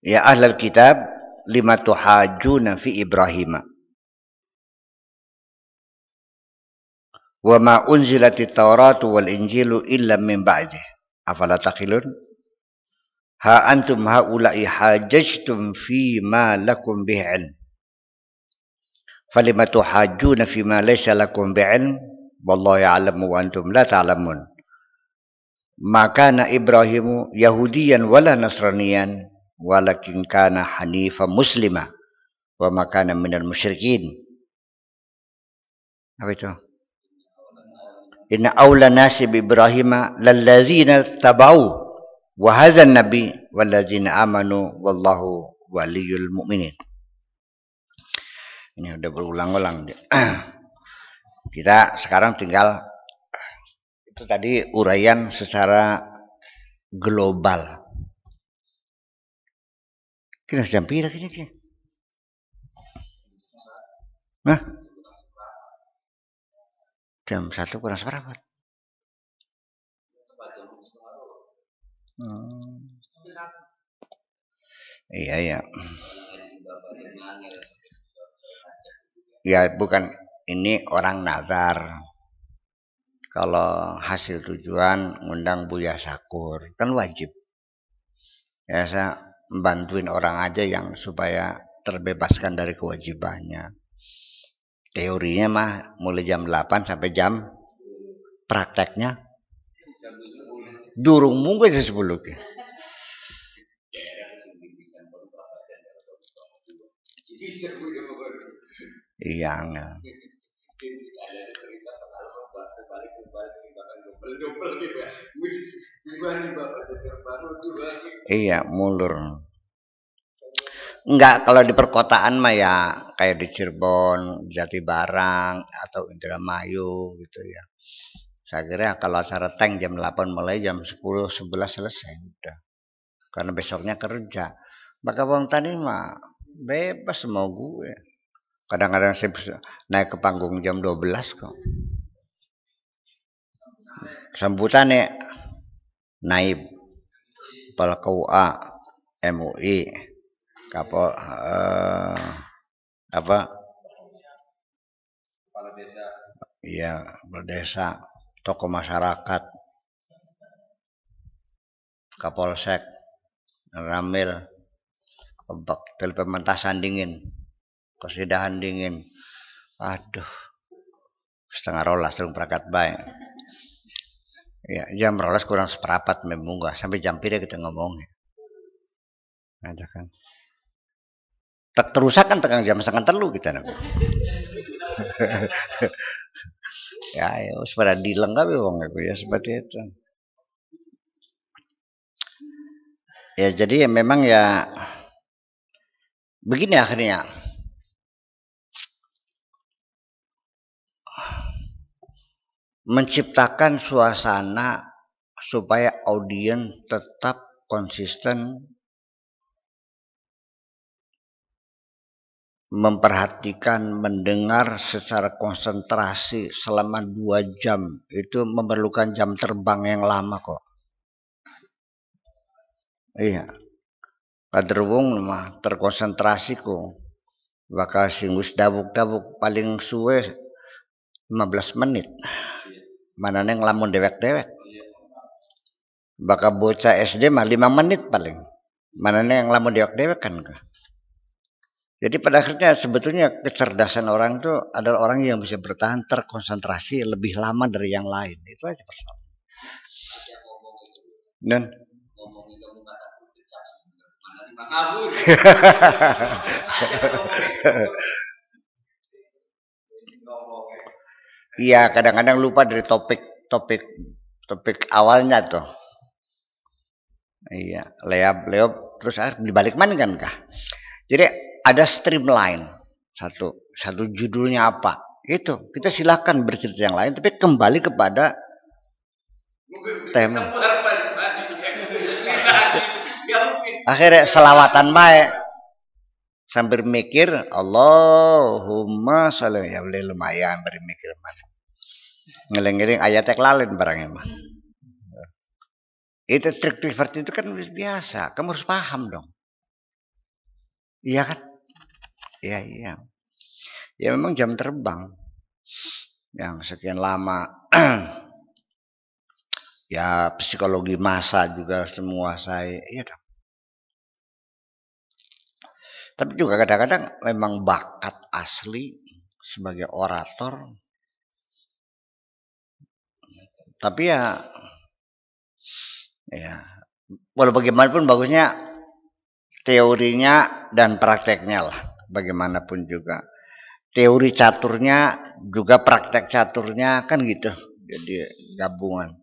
Ya ahlal kitab, lima tuhajuna fi Ibrahim. Wa ma unzilatit Tauratu wal Injilu illa min ba'dih. Afala taqilun? Ha antum haula'i hajajtum fi ma lakum bihi ilm. Falima tuhajjuna fi ma laysa lakum bihi ilm. Wallahu ya'lamu wa antum la ta'lamun. Maka na Ibrahimu Yahudiyan wala Nasraniyan walakin kana hanifa muslima wa makana minal musyrikin. Apa itu? Inna awla nasi bi Ibrahima lallazina tabau wa hadzal nabi wallazina amanu wallahu waliyul mu'minin. Ini udah berulang-ulang. Kita sekarang tinggal itu tadi uraian secara global. Kira jam pira kira-kira? Nah, jam 1 kurang seperempat. Iya ya. Ya bukan, ini orang nazar. Kalau hasil tujuan ngundang Buya Sakur kan wajib. Ya saya bantuin orang aja yang supaya terbebaskan dari kewajibannya. Teorinya mah mulai jam 8 sampai jam prakteknya durung mungkin 10 ke. Iya enggak. Iya, mulur. Enggak, kalau di perkotaan mah ya kayak di Cirebon, Jatibarang atau Indramayu gitu ya. Saya kira kalau acara tank jam 8 mulai jam 10 11 selesai udah. Karena besoknya kerja. Maka bang tadi mah bebas mau gue. Kadang-kadang saya bisa naik ke panggung jam 12 kok. Sambutannya naib kepala KUA MUI kapol apa Kepala desa. Iya, berdesa, tokoh masyarakat, kapolsek, ramil, obak, pementasan dingin, kesidahan dingin. Aduh, setengah rolas terung perangkat baik. Ya, jam rolas kurang seperapat memunggah sampai jam pira kita ngomongnya. Aja kan. Tak terusakan tekan jam setengah telu kita nang. Ya, pada dilengkapi wong ya seperti itu. Ya jadi ya memang ya begini akhirnya. Menciptakan suasana supaya audiens tetap konsisten memperhatikan, mendengar secara konsentrasi selama 2 jam. Itu memerlukan jam terbang yang lama kok. Iya. Kader wong mah terkonsentrasi kok. Bakal singgus dabuk-dabuk paling suwe 15 menit. Manane ngelamun dewek-dewek. Bakal bocah SD mah 5 menit paling. Manane ngelamun dewek-dewek kan. Jadi pada akhirnya sebetulnya kecerdasan orang itu adalah orang yang bisa bertahan terkonsentrasi lebih lama dari yang lain. Itu aja persoalan. Dan iya, kadang-kadang lupa dari topik awalnya tuh. Iya, leop terus dibalik mana kan kah? Jadi ada streamline satu judulnya apa? Itu kita silakan bercerita yang lain, tapi kembali kepada tema. Akhirnya selawatan baik sambil mikir Allahumma sholli ya boleh lumayan bermikir mana. Ngeleng-ngeleng ayat yang lain barangnya mah. Itu trik seperti itu kan biasa. Kamu harus paham dong. Iya kan? Iya. Ya memang jam terbang yang sekian lama. Ya psikologi massa juga semua saya. Iya dong. Tapi juga kadang-kadang memang bakat asli sebagai orator. Tapi ya walau bagaimanapun bagusnya teorinya dan prakteknya lah. Bagaimanapun juga. Teori caturnya juga praktek caturnya kan gitu. Jadi gabungan.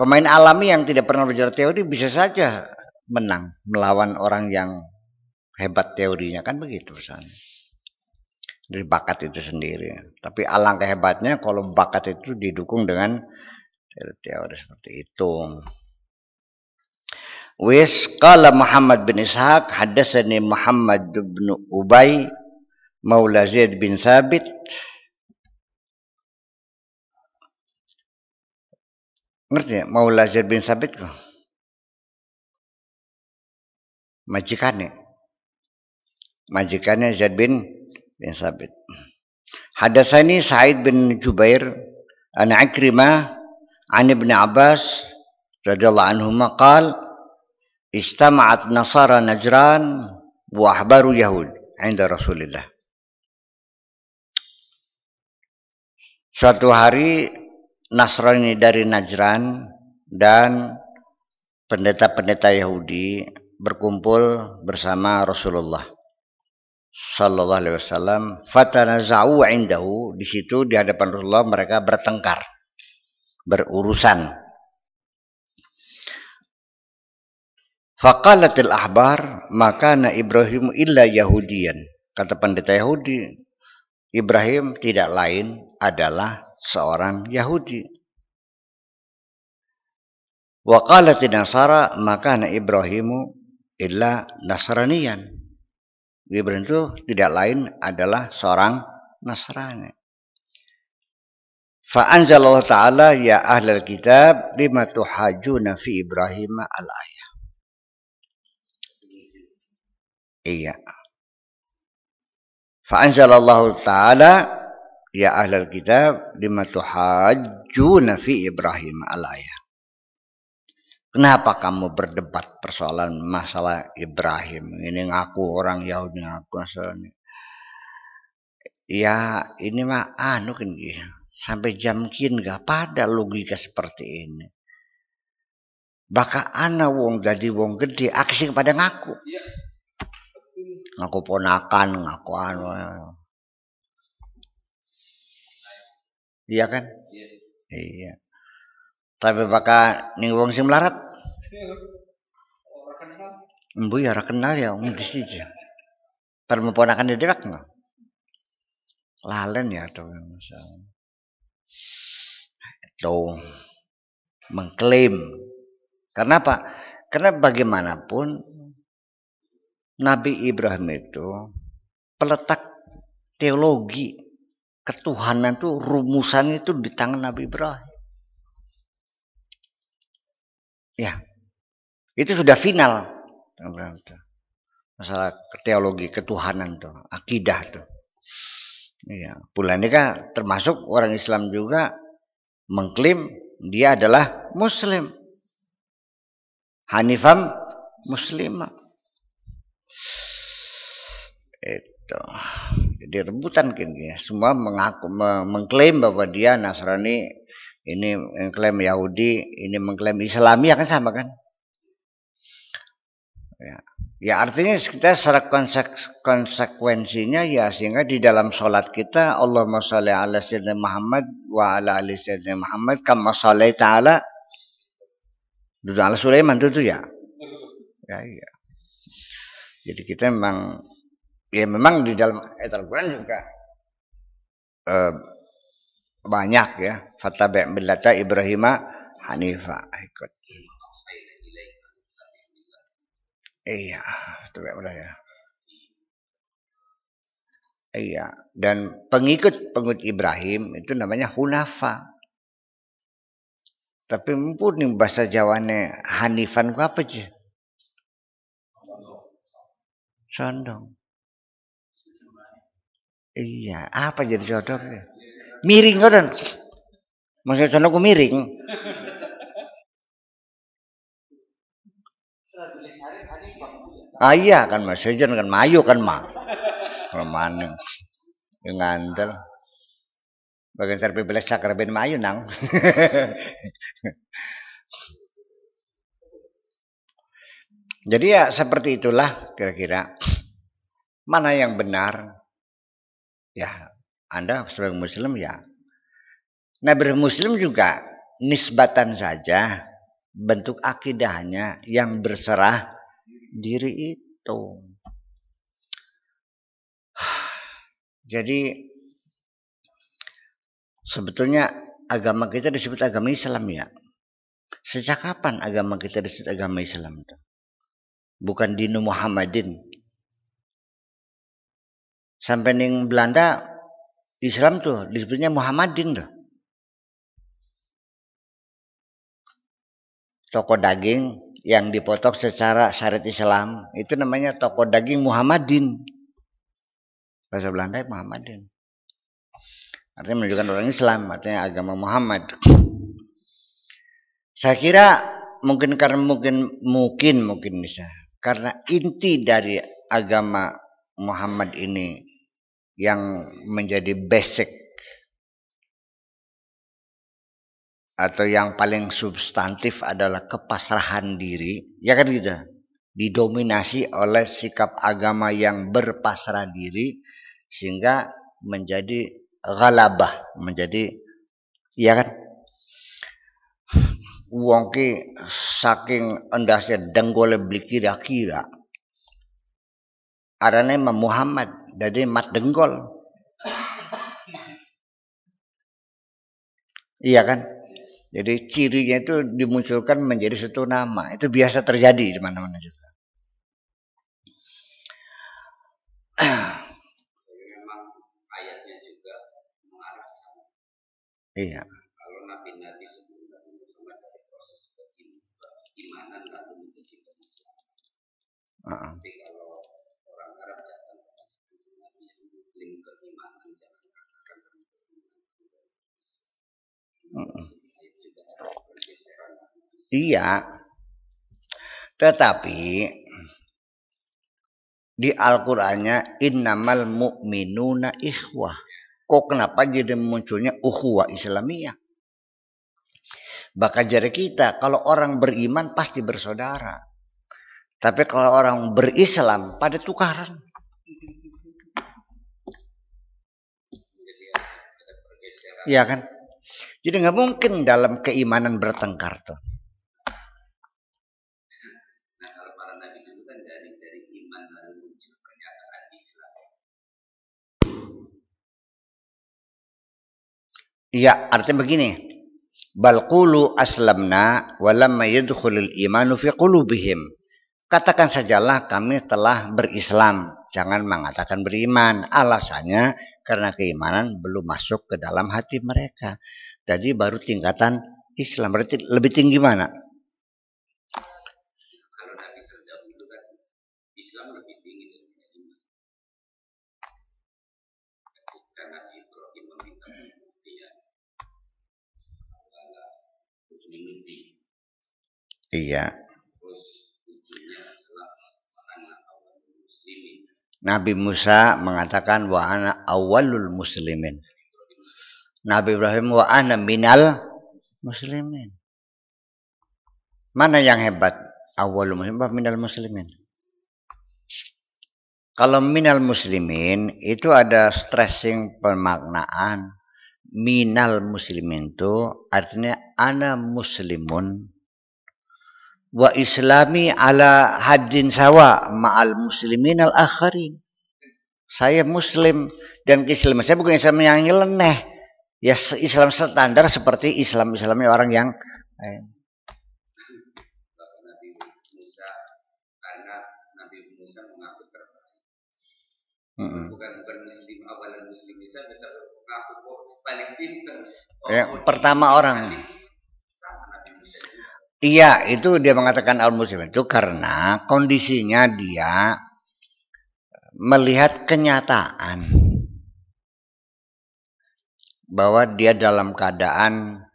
Pemain alami yang tidak pernah belajar teori bisa saja menang melawan orang yang hebat teorinya kan begitu misalnya. Dari bakat itu sendiri. Tapi alangkah hebatnya kalau bakat itu didukung dengan teori seperti itu. Wis qala Muhammad bin Ishaq haddatsani Muhammad bin Ubay maula Zaid bin Thabit ngerti ya? Maula Zaid bin Thabit kok majikannya Zaid bin Thabit. Hadatsani Sa'id bin Jubair an Ikrimah an Ibn Abbas radhiyallahu anhuma qala istama'at nasara Najran wa ahbaru Yahud 'inda Rasulillah. Suatu hari Nasrani dari Najran dan pendeta-pendeta Yahudi berkumpul bersama Rasulullah sallallahu alaihi wasallam. Fatanaza'u 'indahu, di situ di hadapan Rasulullah mereka bertengkar, berurusan. Faqalatil ahbar maka na Ibrahim illa Yahudiyan. Kata pendeta Yahudi, Ibrahim tidak lain adalah seorang Yahudi. Wa qalatin Nasara maka na Ibrahimu illa Nasraniyan. Ibrahim itu tidak lain adalah seorang Nasrani. Fa anzalallahu ta'ala ya ahlal kitab lima tuhajuna fi Ibrahim al-ayah. Iya. Fa anzalallahu ta'ala ya ahlal kitab lima tuhajuna fi Ibrahim al-ayah. Kenapa kamu berdebat persoalan masalah Ibrahim? Ini ngaku orang Yahudi, ngaku Nasrani. Ya ini mah kan gitu. Sampai jam kin gak pada logika seperti ini. Baka ana wong jadi wong gede aksi pada ngaku. Ngaku ponakan, ngaku anu. Iya kan? Iya. Tapi baka ning wong sing melarat. Embu ya ora kenal ya wong di siji. Peremponakan diderak enggak? Lalen ya tuh masalah. Itu mengklaim. Karena apa? Karena bagaimanapun Nabi Ibrahim itu peletak teologi ketuhanan itu rumusan itu di tangan Nabi Ibrahim. Ya, itu sudah final. Masalah teologi ketuhanan tuh, akidah tuh. Iya, pula ini kan termasuk orang Islam juga mengklaim dia adalah Muslim, Hanifam Muslimah. Itu, jadi rebutan kini. Semua mengaku, mengklaim bahwa dia Nasrani. Ini mengklaim Yahudi, ini mengklaim Islami, ya kan sama kan? Ya artinya kita secara konsekuensinya ya sehingga di dalam sholat kita Allahumma sholli ala sayyidina Muhammad wa ala ali sayyidina Muhammad kama sholli ta'ala duduk ala Sulaiman itu ya. Ya iya. Jadi kita memang di dalam ayat Al-Quran juga banyak ya, fattabi' millata Ibrahim hanifa ikut. Iya, betul ya. Iya, dan pengikut Ibrahim itu namanya hunafa. Tapi mumpuni bahasa Jawane hanifan ku apa sih? Condong. Iya, apa jadi condongnya? Miring kan? Maksudnya condong ku miring. Iya kan mas, sejen kan mayu kan mah. Romaning. Ngantel. Bagian serpi beles sakar ben mayu nang. Jadi ya seperti itulah kira-kira. Mana yang benar? Ya, Anda sebagai Muslim ya. Nah bermuslim juga nisbatan saja bentuk akidahnya yang berserah diri itu. Jadi sebetulnya agama kita disebut agama Islam ya. Sejak kapan agama kita disebut agama Islam itu? Bukan dinu Muhammadin. Sampai ning Belanda Islam tuh disebutnya Muhammadin tuh. Toko daging yang dipotong secara syariat Islam itu namanya toko daging Muhammadin. Bahasa Belanda Muhammadin. Artinya menunjukkan orang Islam, artinya agama Muhammad. Saya kira mungkin karena mungkin bisa. Karena inti dari agama Muhammad ini yang menjadi basic atau yang paling substantif adalah kepasrahan diri, ya kan gitu. Didominasi oleh sikap agama yang berpasrah diri sehingga menjadi ghalabah, menjadi ya kan. wong ki saking endasnya denggole beli kira-kira arane Imam Muhammad jadi mat denggol. Iya kan? Jadi cirinya itu dimunculkan menjadi satu nama. Itu biasa terjadi di mana-mana juga. Memang ayatnya juga mengarah sama. Iya. Kalau nabi-nabi sebelum Nabi Muhammad dari proses keimanan lalu menuju ke Islam. Tapi kalau orang Arab datang ke Nabi yang mengklaim keimanan jangan katakan iya. Tetapi di Al-Qur'annya innamal mu'minuna ikhwah. Kok kenapa jadi munculnya ukhuwah Islamiyah? Bakal jadi kita kalau orang beriman pasti bersaudara. Tapi kalau orang berislam pada tukaran. Iya kan? Jadi nggak mungkin dalam keimanan bertengkar tuh. Nah kalau para nabi itu kan dari iman lalu muncul pernyataan Islam. Iya, artinya begini. Bal qulu aslamna wa lamma yadkhulul imanu fi qulubihim. Katakan sajalah kami telah berislam, jangan mengatakan beriman. Alasannya karena keimanan belum masuk ke dalam hati mereka. Jadi baru tingkatan Islam. Berarti lebih tinggi mana? Kalau nabi terdahulu kan Islam lebih tinggi daripada iman. Ketika Nabi Ibrahim meminta pembuktian adalah menubi. Iya. Terus ujungnya adalah anak awal muslimin. Nabi Musa mengatakan wa ana awalul muslimin. Nabi Ibrahim wa ana minal muslimin. Mana yang hebat? Awalul muslimin apa minal muslimin? Kalau minal muslimin itu ada stressing pemaknaan. Minal muslimin itu artinya ana muslimun wa islami ala haddin sawa ma'al muslimin al akharin. Saya muslim dan keislaman saya bukan Islam yang nyeleneh. Ya Islam standar seperti Islamnya orang yang Nabi Musa karena Nabi Musa mengaku terbaik. Bukan muslim awalan muslim bisa mengaku paling pintar. Pertama orang. Sama Nabi Musa juga. Iya, itu dia mengatakan al-muslim itu karena kondisinya dia melihat kenyataan bahwa dia dalam keadaan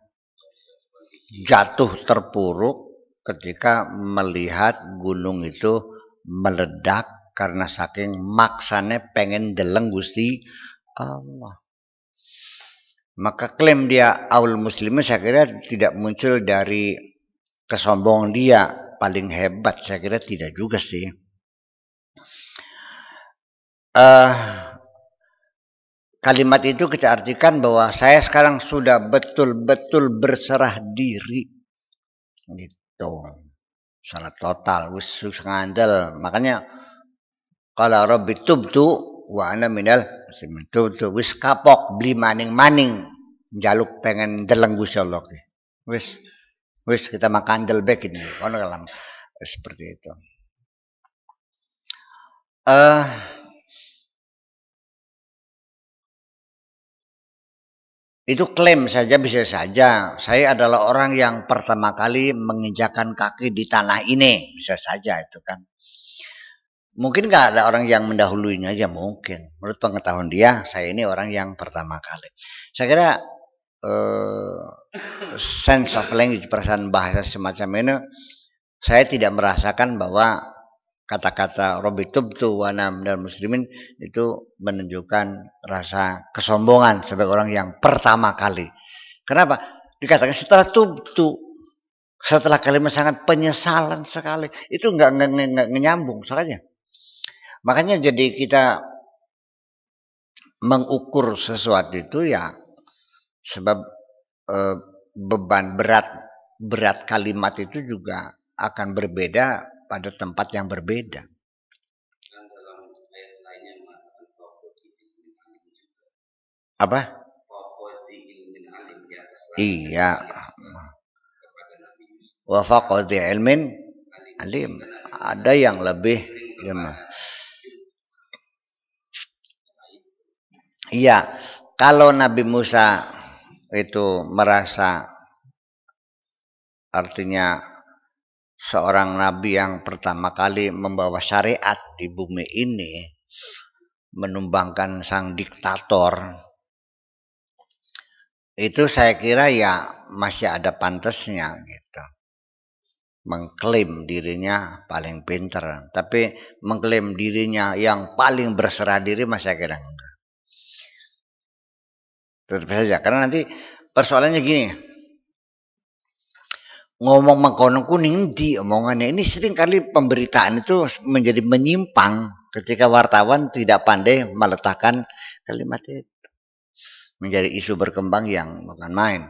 jatuh terpuruk ketika melihat gunung itu meledak karena saking maksanya pengen deleng Gusti Allah. Maka klaim dia awal muslimin saya kira tidak muncul dari kesombongan dia paling hebat, saya kira tidak juga sih. Kalimat itu kita artikan bahwa saya sekarang sudah betul-betul berserah diri, gitu, salah total, wis ngandel. Makanya kalau Rabbi tubtu wa ana minal muslimin, tubtu wis kapok beli maning-maning, jaluk pengen deleng Gusti Allah. Wis kita makan delbek ini, ono dalam seperti itu. Itu klaim saja bisa saja. Saya adalah orang yang pertama kali menginjakan kaki di tanah ini, bisa saja itu kan. Mungkin nggak ada orang yang mendahuluinya aja mungkin. Menurut pengetahuan dia, saya ini orang yang pertama kali. Saya kira sense of language, perasaan bahasa semacam ini, saya tidak merasakan bahwa kata-kata Rabbi tubtu wa ana minal muslimin itu menunjukkan rasa kesombongan sebagai orang yang pertama kali. Kenapa? Dikatakan setelah tubtu, setelah kalimat sangat penyesalan sekali, itu nggak nyambung soalnya. Makanya jadi kita mengukur sesuatu itu ya sebab beban berat berat kalimat itu juga akan berbeda pada tempat yang berbeda. Dan dalam ayat lainnya mengatakan apa? Iya. Wa faqadhi ilmin alim. Ada yang lebih ilmu. Iya, kalau Nabi Musa itu merasa artinya seorang nabi yang pertama kali membawa syariat di bumi ini, menumbangkan sang diktator, itu saya kira ya masih ada pantasnya gitu. Mengklaim dirinya paling pintar, tapi mengklaim dirinya yang paling berserah diri masih saya kira enggak. Tetap saja, karena nanti persoalannya gini, ngomong mengkono kuning di omongannya ini sering kali pemberitaan itu menjadi menyimpang ketika wartawan tidak pandai meletakkan kalimat itu, menjadi isu berkembang yang bukan main.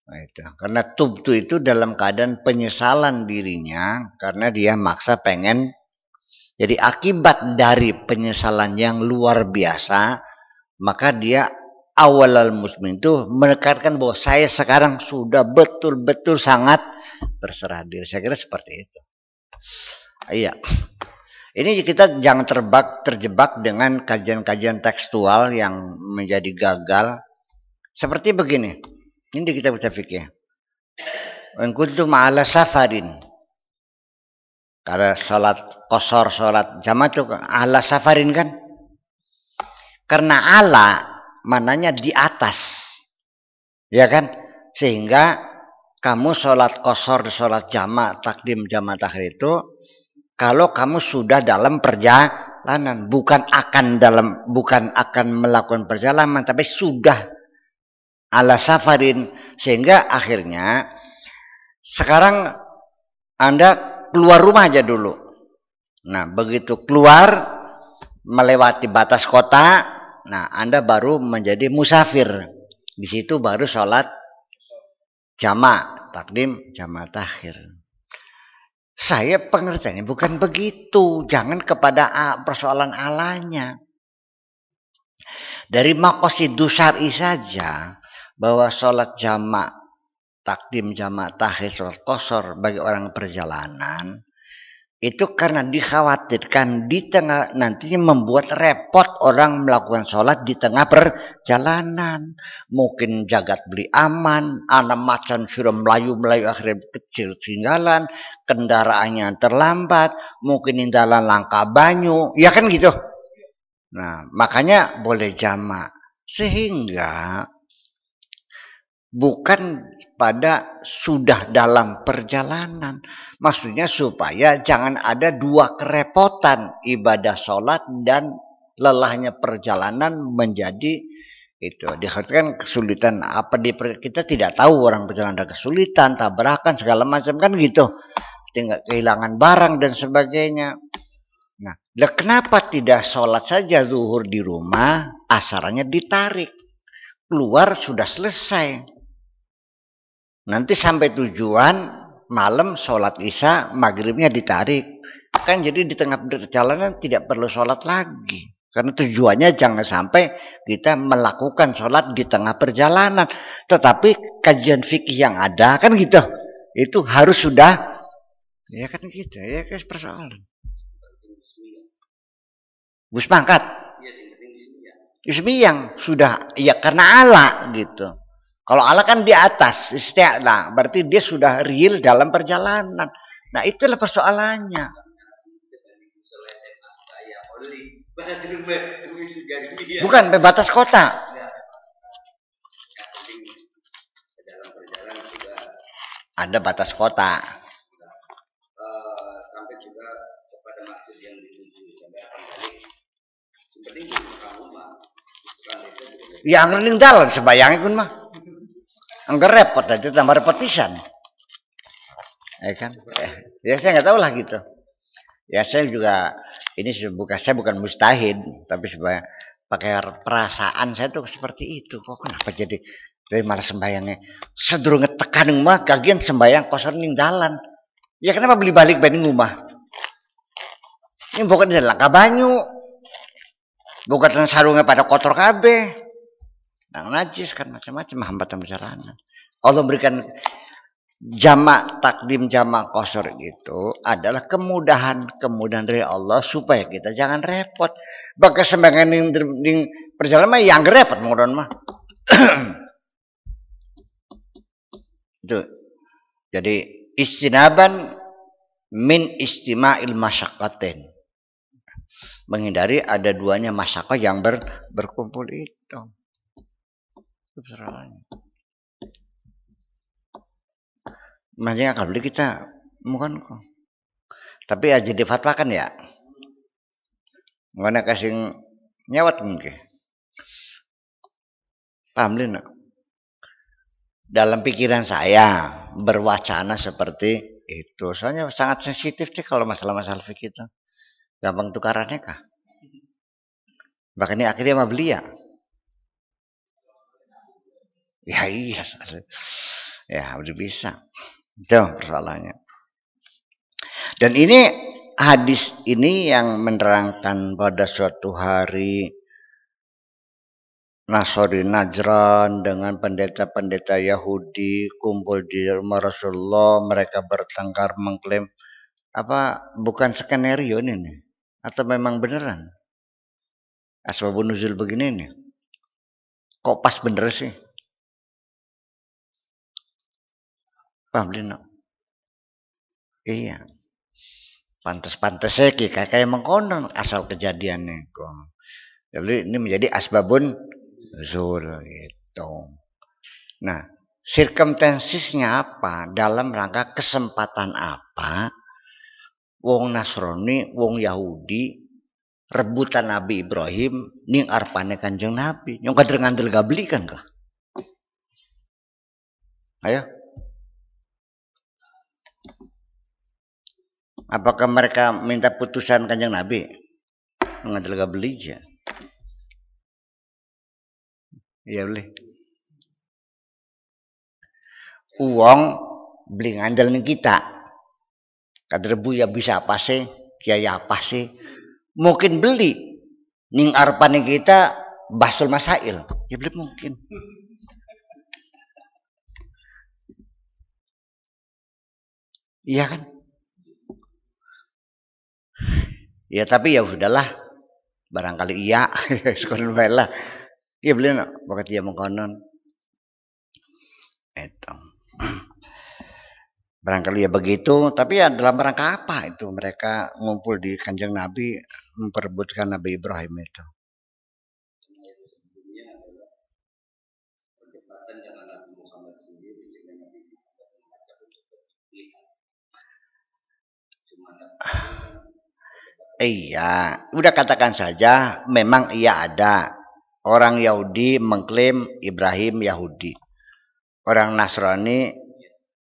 Nah, itu. Karena tubtu itu dalam keadaan penyesalan dirinya karena dia maksa pengen. Jadi akibat dari penyesalan yang luar biasa, maka dia awalal muslim itu menekankan bahwa saya sekarang sudah betul-betul sangat berserah diri. Saya kira seperti itu. Iya. Ini kita jangan terjebak dengan kajian-kajian tekstual yang menjadi gagal. Seperti begini. Ini kita baca fikih. In kuntum ala safarin. Karena salat qasar, salat jamaah itu ala safarin kan? Karena ala mananya di atas, ya kan, sehingga kamu sholat qasar, sholat jamak, takdim jamak takhir itu kalau kamu sudah dalam perjalanan, bukan akan melakukan perjalanan, tapi sudah ala safarin, sehingga akhirnya sekarang Anda keluar rumah aja dulu. Nah, begitu keluar melewati batas kota, nah, Anda baru menjadi musafir. Di situ baru sholat jamak, takdim, jamak takhir. Saya pengertiannya bukan begitu. Jangan kepada persoalan alanya. Dari maqasidus syar'i saja, bahwa sholat jamak, takdim, jamak takhir, sholat qasar bagi orang perjalanan, itu karena dikhawatirkan di tengah nantinya membuat repot orang melakukan sholat di tengah perjalanan. Mungkin jagat beli aman, anak macan suruh melayu-melayu akhirnya kecil tinggalan, kendaraannya terlambat, mungkin indalan langka banyu, ya kan gitu. Nah, makanya boleh jamak. Sehingga bukan pada sudah dalam perjalanan. Maksudnya supaya jangan ada dua kerepotan, ibadah sholat dan lelahnya perjalanan menjadi itu. Dikatakan kesulitan apa kita tidak tahu, orang perjalanan ada kesulitan, tabrakan segala macam kan gitu. Tinggal kehilangan barang dan sebagainya. Nah, kenapa tidak sholat saja zuhur di rumah, asarannya ditarik. Keluar sudah selesai. Nanti sampai tujuan malam sholat isya, maghribnya ditarik. Kan jadi di tengah perjalanan tidak perlu sholat lagi. Karena tujuannya jangan sampai kita melakukan sholat di tengah perjalanan. Tetapi kajian fikih yang ada kan gitu. Itu harus sudah. Ya kan gitu. Ya kan persoalan. Bus pangkat. Ismiyang sudah. Ya karena ala gitu. Kalau Allah kan di atas, isti'la, berarti dia sudah real dalam perjalanan. Nah, itulah persoalannya. Bukan batas kota. Ada batas kota. Sampai juga kepada maksud yang dituju sampai akan balik. Seperti itu rumah. Ya ngering dalan sebayangnya pun mah. Enggak repot aja, tambah repot pisan. Ya kan? Ya saya nggak tahu lah gitu. Ya saya juga ini saya bukan mustahid, tapi sebagai pakai perasaan saya tuh seperti itu. Kok kenapa jadi Dari malah sembayangnya sedurung ngetekan rumah kagian sembayang kosor ning dalan. Ya kenapa beli balik banding rumah? Ini bukan dari langkah banyu. Bukan sarungnya pada kotor kabeh. Nang najis kan macam-macam hambatan perjalanan. Allah berikan jamak takdim jamak kosor itu adalah kemudahan dari Allah supaya kita jangan repot. Baka sembayangan ning perjalanan yang repot ngono mah. Itu. Jadi istinaban min istima'il masyaqqatin. Menghindari ada duanya masyarakat yang berkumpul itu. Makanya kalau beli kita bukan kok. Tapi aja difatwakan ya. Mana kasih nyawat mungkin. Paham lina? Dalam pikiran saya berwacana seperti itu. Soalnya sangat sensitif sih kalau masalah-masalah fikih itu. Gampang tukarannya kah? Bahkan ini akhirnya mah beli ya. Ya iya. Ya udah bisa. Itu persoalannya. Dan ini hadis ini yang menerangkan pada suatu hari Nasrani Najran dengan pendeta-pendeta Yahudi kumpul di rumah Rasulullah, mereka bertengkar mengklaim apa bukan skenario ini nih atau memang beneran asbabun nuzul begini nih kok pas bener sih? Paham Lino? Iya. Pantes-pantesnya kayak mengkonon asal kejadiannya kok. Jadi ini menjadi asbabun nuzul gitu. Nah, circumstancesnya apa? Dalam rangka kesempatan apa? Wong Nasrani, wong Yahudi rebutan Nabi Ibrahim ning arpane Kanjeng Nabi. Yang ngandel gabli kan kah? Ayo. Apakah mereka minta putusan Kanjeng Nabi? Ngandel gabli aja. Iya boleh. Uang beli ngandel ning kita. Kadrebu ya bisa apa sih? Kiai apa sih? Mungkin beli ning arpane kita basul masail. Ya beli mungkin. Iya kan? Ya tapi ya sudahlah. Barangkali iya. Sekolah lah. Ya beli nak. Bakat dia mengkonon. Itu. Barangkali ya begitu, tapi ya dalam rangka apa itu mereka ngumpul di Kanjeng Nabi memperebutkan Nabi Ibrahim itu? Sebelumnya adalah perdebatan dengan Nabi Muhammad sendiri sehingga Nabi Muhammad mengajak untuk berpilihan. Iya, udah katakan saja, memang iya ada orang Yahudi mengklaim Ibrahim Yahudi, orang Nasrani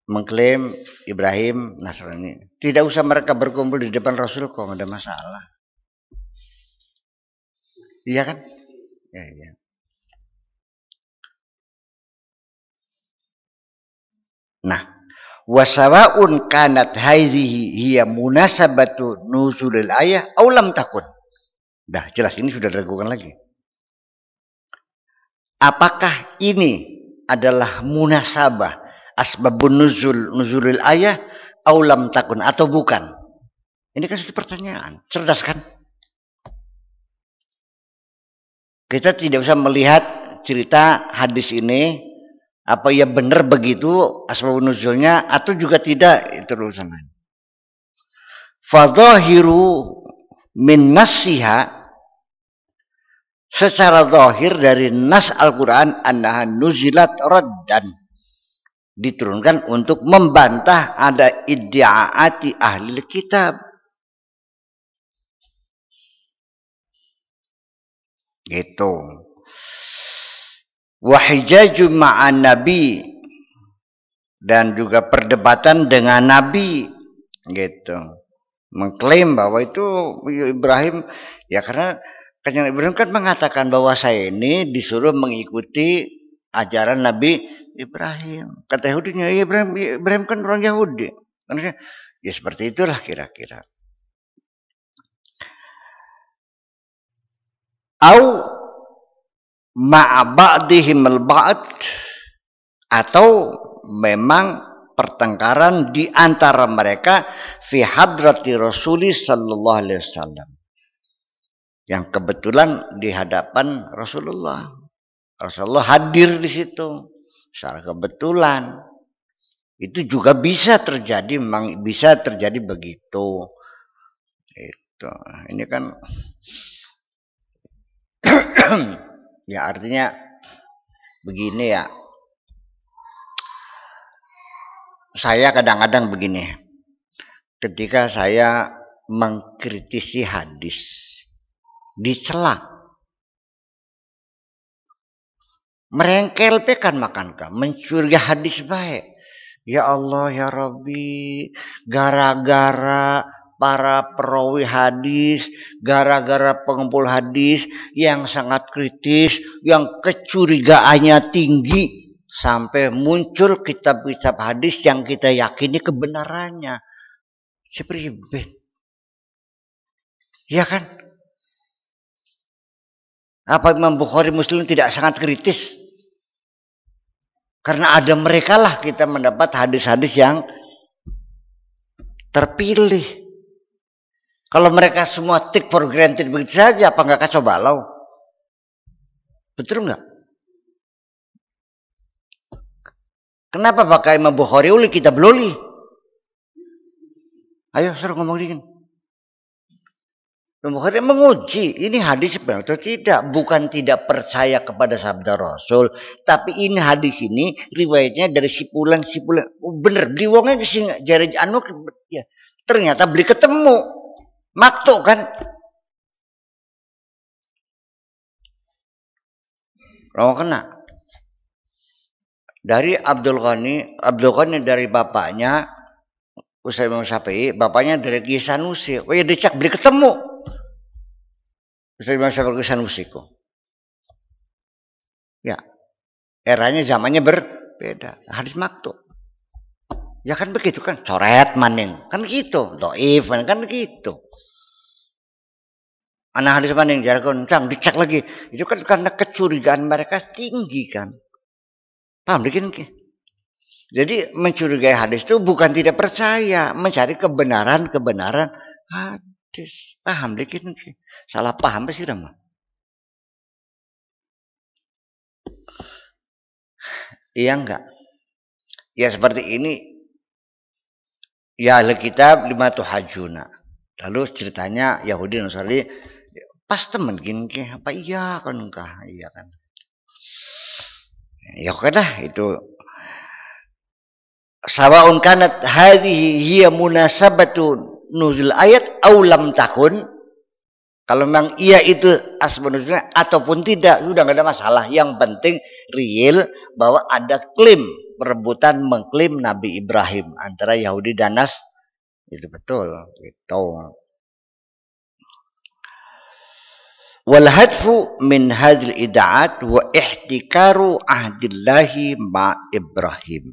mengklaim Ibrahim Nasrani. Tidak usah mereka berkumpul di depan Rasul kok nggak ada masalah. Iya kan? Ya, iya. Nah, wasawaun kanat hadhihi hiya munasabatu nuzulil ayah aw lam takun. Dah jelas ini sudah diragukan lagi. Apakah ini adalah munasabah asbabun nuzulil ayah aulam takun atau bukan? Ini kan suatu pertanyaan. Cerdas kan? Kita tidak bisa melihat cerita hadis ini apa ya benar begitu asbabun nuzulnya atau juga tidak itu urusan lain. Fadhahiru min nasiha secara zahir dari nas Al-Quran annaha nuzilat raddan diturunkan untuk membantah ada iddiaati ahli kitab. Gitu. Wahijaju ma'an nabi dan juga perdebatan dengan nabi gitu. Mengklaim bahwa itu Ibrahim ya karena Kanjeng Ibrahim kan mengatakan bahwa saya ini disuruh mengikuti ajaran Nabi Ibrahim. Kata Yahudinya, Ibrahim kan orang Yahudi. Ya seperti itulah kira-kira. Au ma'ba'dihim al-ba'd, atau memang pertengkaran di antara mereka fi hadrati Rasulullah sallallahu alaihi wasallam. Yang kebetulan di hadapan Rasulullah. Rasulullah hadir di situ secara kebetulan. Itu juga bisa terjadi, memang bisa terjadi begitu. Itu. Ini kan ya artinya begini ya. Saya kadang-kadang begini. Ketika saya mengkritisi hadis, dicela, merengkel pekan makankah, mencurigai hadis baik. Ya Allah ya Rabbi, gara-gara para perawi hadis, gara-gara pengumpul hadis yang sangat kritis, yang kecurigaannya tinggi, sampai muncul kitab-kitab hadis yang kita yakini kebenarannya. Sepribet. Ya kan? Apa Imam Bukhari Muslim tidak sangat kritis? Karena ada mereka lah kita mendapat hadis-hadis yang terpilih. Kalau mereka semua take for granted begitu saja, apa nggak kacau balau? Betul nggak? Kenapa pakai Imam Bukhari uli kita beloli? Ayo suruh ngomong dingin. Imam Bukhari menguji ini hadis benar atau tidak, bukan tidak percaya kepada sabda Rasul, tapi ini hadis ini riwayatnya dari sipulan bener beli wongnya sing jari anu ya, ternyata beli ketemu maktuk kan. Kalau kena dari Abdul Ghani dari bapaknya Usai Imam Syafi'i, bapaknya dari Kiai Sanusi. Oh ya dicak beli ketemu. Usai Imam Syafi'i Sanusi kok. Ya, eranya zamannya berbeda. Hadis maktuk. Ya kan begitu kan, coret maning. Kan gitu, doif kan gitu. Anak hadis maning jargon cang dicek lagi. Itu kan karena kecurigaan mereka tinggi kan. Paham bikin ke? Jadi mencurigai hadis itu bukan tidak percaya, mencari kebenaran hadis. Paham bikin ke? Salah paham sih Rama? Iya enggak? Ya seperti ini. Ya Alkitab 5 tuhajuna. Lalu ceritanya Yahudi Nasrani pas temen gini ke apa iya kan enggak? Iya kan. Ya udah itu sawaun kanat hadhihi hiya munasabatu nuzul ayat aw lam takun, kalau memang iya itu asbab nuzulnya ataupun tidak sudah enggak ada masalah, yang penting real bahwa ada klaim perebutan mengklaim Nabi Ibrahim antara Yahudi dan Nas, itu betul gitu. Wal hadfu min hadhil ida'at wa ihtikaru ahdillahi ma Ibrahim.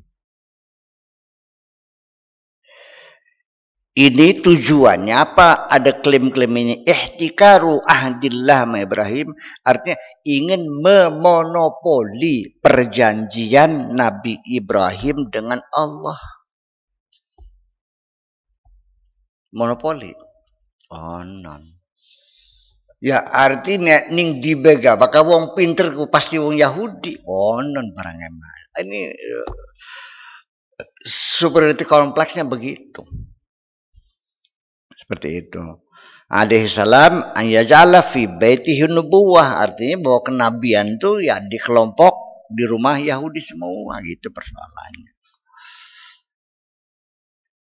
Ini tujuannya apa? Ada klaim-klaim ini. Ihtikaru ahdillah ma Ibrahim. Artinya ingin memonopoli perjanjian Nabi Ibrahim dengan Allah. Monopoli. Oh non. Ya artinya ning dibega. Bakal wong pinter ku pasti wong Yahudi. Oh non barang emas. Ini superiority kompleksnya begitu. Seperti itu. Alaihi salam an yaj'ala fi baitihi nubuwah, artinya bahwa kenabian itu ya di kelompok di rumah Yahudi semua gitu persoalannya.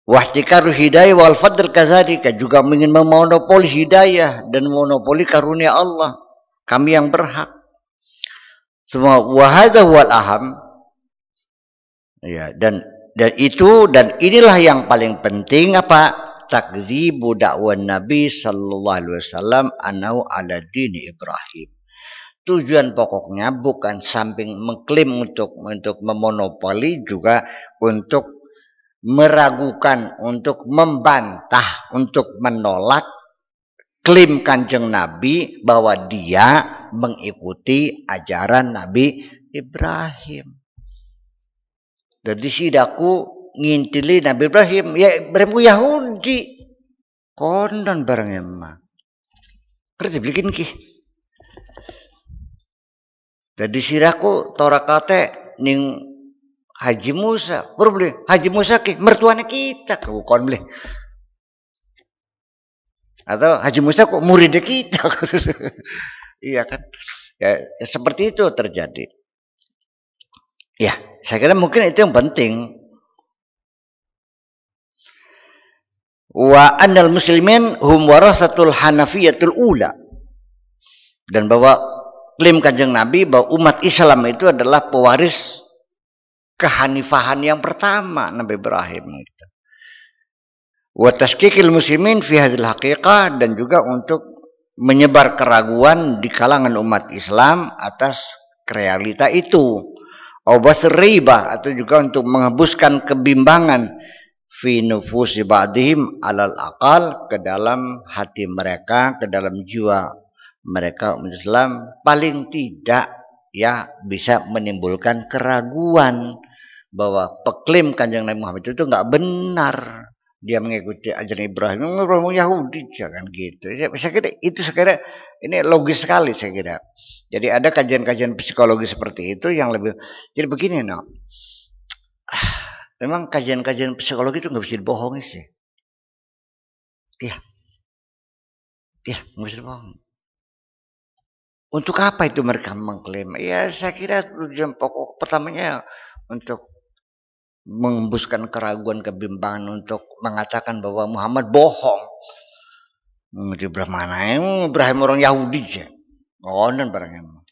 Wahtikaru hidayah wal fadl kadzalika, juga ingin memonopoli hidayah dan monopoli karunia Allah. Kami yang berhak. Semua wa hadza wal aham. Ya, dan inilah yang paling penting apa? Takdzibu dakwan Nabi sallallahu alaihi wasallam anau ala dini Ibrahim. tujuan pokoknya bukan samping mengklaim untuk memonopoli, juga untuk meragukan, untuk membantah, untuk menolak klaim Kanjeng Nabi bahwa dia mengikuti ajaran Nabi Ibrahim. Jadi sidaku ngintili Nabi Ibrahim, ya Ibrahim ku Yahudi. Konon barang emang. Kerja bikin ki. Jadi siraku torakate ning Haji Musa, boleh Haji Musa ki mertuanya kita, kon boleh. Atau Haji Musa kok muridnya kita. Iya kan? Ya, seperti itu terjadi. Ya, saya kira mungkin itu yang penting. Wa annal muslimin hum warasatul hanafiyatul ula. Dan bahwa klaim Kanjeng Nabi bahwa umat Islam itu adalah pewaris kehanifahan yang pertama Nabi Ibrahim itu. Wa tashkikil muslimin fi hadzal haqiqah, dan juga untuk menyebar keraguan di kalangan umat Islam atas realita itu. Au basribah, atau juga untuk menghembuskan kebimbangan fi nufusi ba'dihim alal aqal, ke dalam hati mereka, ke dalam jiwa mereka umat Islam, paling tidak ya bisa menimbulkan keraguan bahwa peklaim Kanjeng Nabi Muhammad itu enggak benar. Dia mengikuti ajaran Ibrahim Yahudi, jangan gitu. Saya kira itu, ini logis sekali saya kira. Jadi ada kajian-kajian psikologi seperti itu yang lebih. Jadi begini, no. Memang kajian-kajian psikologi itu nggak bisa dibohongi sih. Iya, nggak bisa dibohongi. Untuk apa itu mereka mengklaim? Ya saya kira tujuan pokok pertamanya untuk mengembuskan keraguan, kebimbangan, untuk mengatakan bahwa Muhammad bohong. Ibrahim mana? Ibrahim orang Yahudi aja. Ngonen barangnya.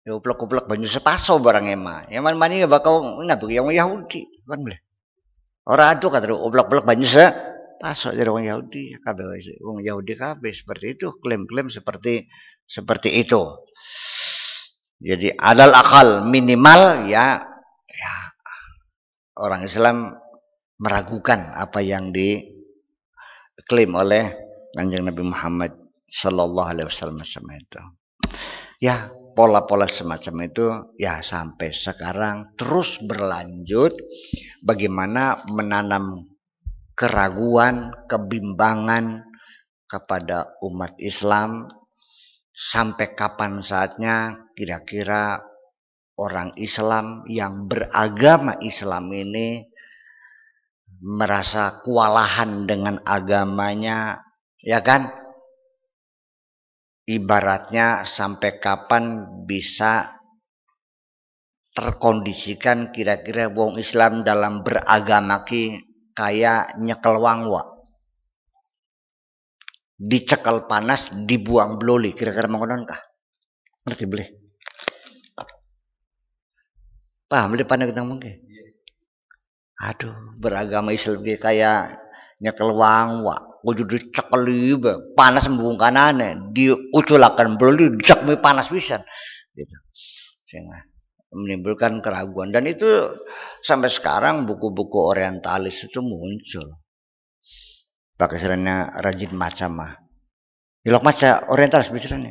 Ya uplek-uplek banyu sepaso barangnya mah. Yang mana ya bakal nabi yang Yahudi, kan boleh. Orang itu kata uplek-uplek banyu sepaso dari orang Yahudi, kabeh wong Yahudi kabeh seperti itu, klaim-klaim seperti itu. Jadi adal akal minimal ya orang Islam meragukan apa yang diklaim oleh Kanjeng Nabi Muhammad Sallallahu Alaihi Wasallam itu. Ya pola-pola semacam itu ya sampai sekarang terus berlanjut. Bagaimana menanam keraguan, kebimbangan kepada umat Islam. Sampai kapan saatnya kira-kira orang Islam yang beragama Islam ini merasa kewalahan dengan agamanya, ya kan? Ibaratnya sampai kapan bisa terkondisikan kira-kira wong Islam dalam beragama ki kayak nyekel wangwa. Dicekal panas, dibuang bloli, kira-kira mengkonon kah? Ngerti boleh? Paham boleh pandang kita mungkin? Aduh, beragama Islam kayak nyekel wangwa, kudu dicekal iba, panas mbung kanane, diuculakan bloli, dicek panas pisan. Gitu. Sehingga menimbulkan keraguan, dan itu sampai sekarang buku-buku orientalis itu muncul. Pakai istilahnya rajin maca mah. Ilok maca orientalis bicaranya.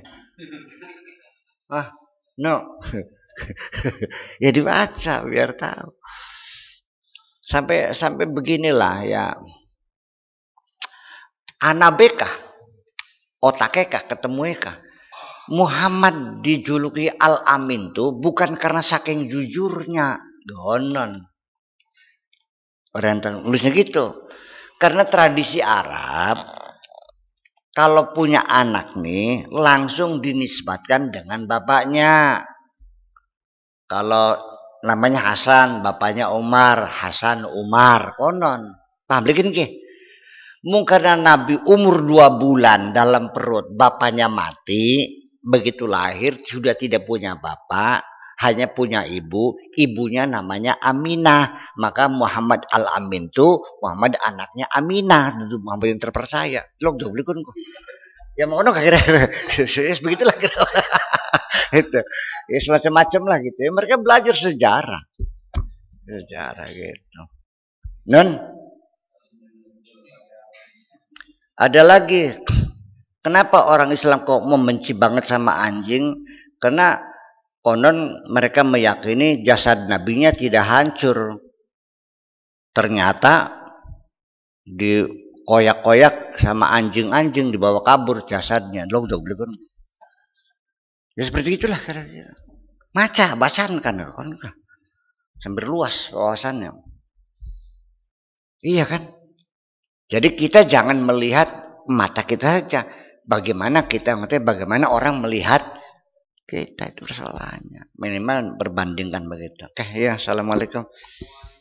No. Ya dibaca biar tahu. Sampai beginilah ya. Anabekah, otakekah, ketemuekah. Muhammad dijuluki Al-Amin tuh bukan karena saking jujurnya, gonon. Oriental nulisnya gitu. Karena tradisi Arab, kalau punya anak nih, langsung dinisbatkan dengan bapaknya. Kalau namanya Hasan, bapaknya Umar, Hasan Umar, konon. Paham bikin ke? Mungkin karena Nabi umur 2 bulan dalam perut, bapaknya mati, begitu lahir sudah tidak punya bapak, hanya punya ibu, ibunya namanya Aminah, maka Muhammad Al-Amin itu Muhammad anaknya Aminah, itu Muhammad yang terpercaya. Log dong kok. Ya mau kira-kira begitulah kira itu. Ya semacam-macam lah gitu. Ya, mereka belajar sejarah gitu. Non ada lagi. Kenapa orang Islam kok membenci banget sama anjing? Karena konon mereka meyakini jasad nabinya tidak hancur. Ternyata dikoyak-koyak sama anjing-anjing, dibawa kabur jasadnya. Lo udah beli kan? Ya seperti itulah kira-kira. Bacaan kan sambil luas wawasannya. Iya kan? Jadi kita jangan melihat mata kita saja. Bagaimana orang melihat kita, itu persoalannya. Minimal berbandingkan begitu. Oke, ya, assalamualaikum.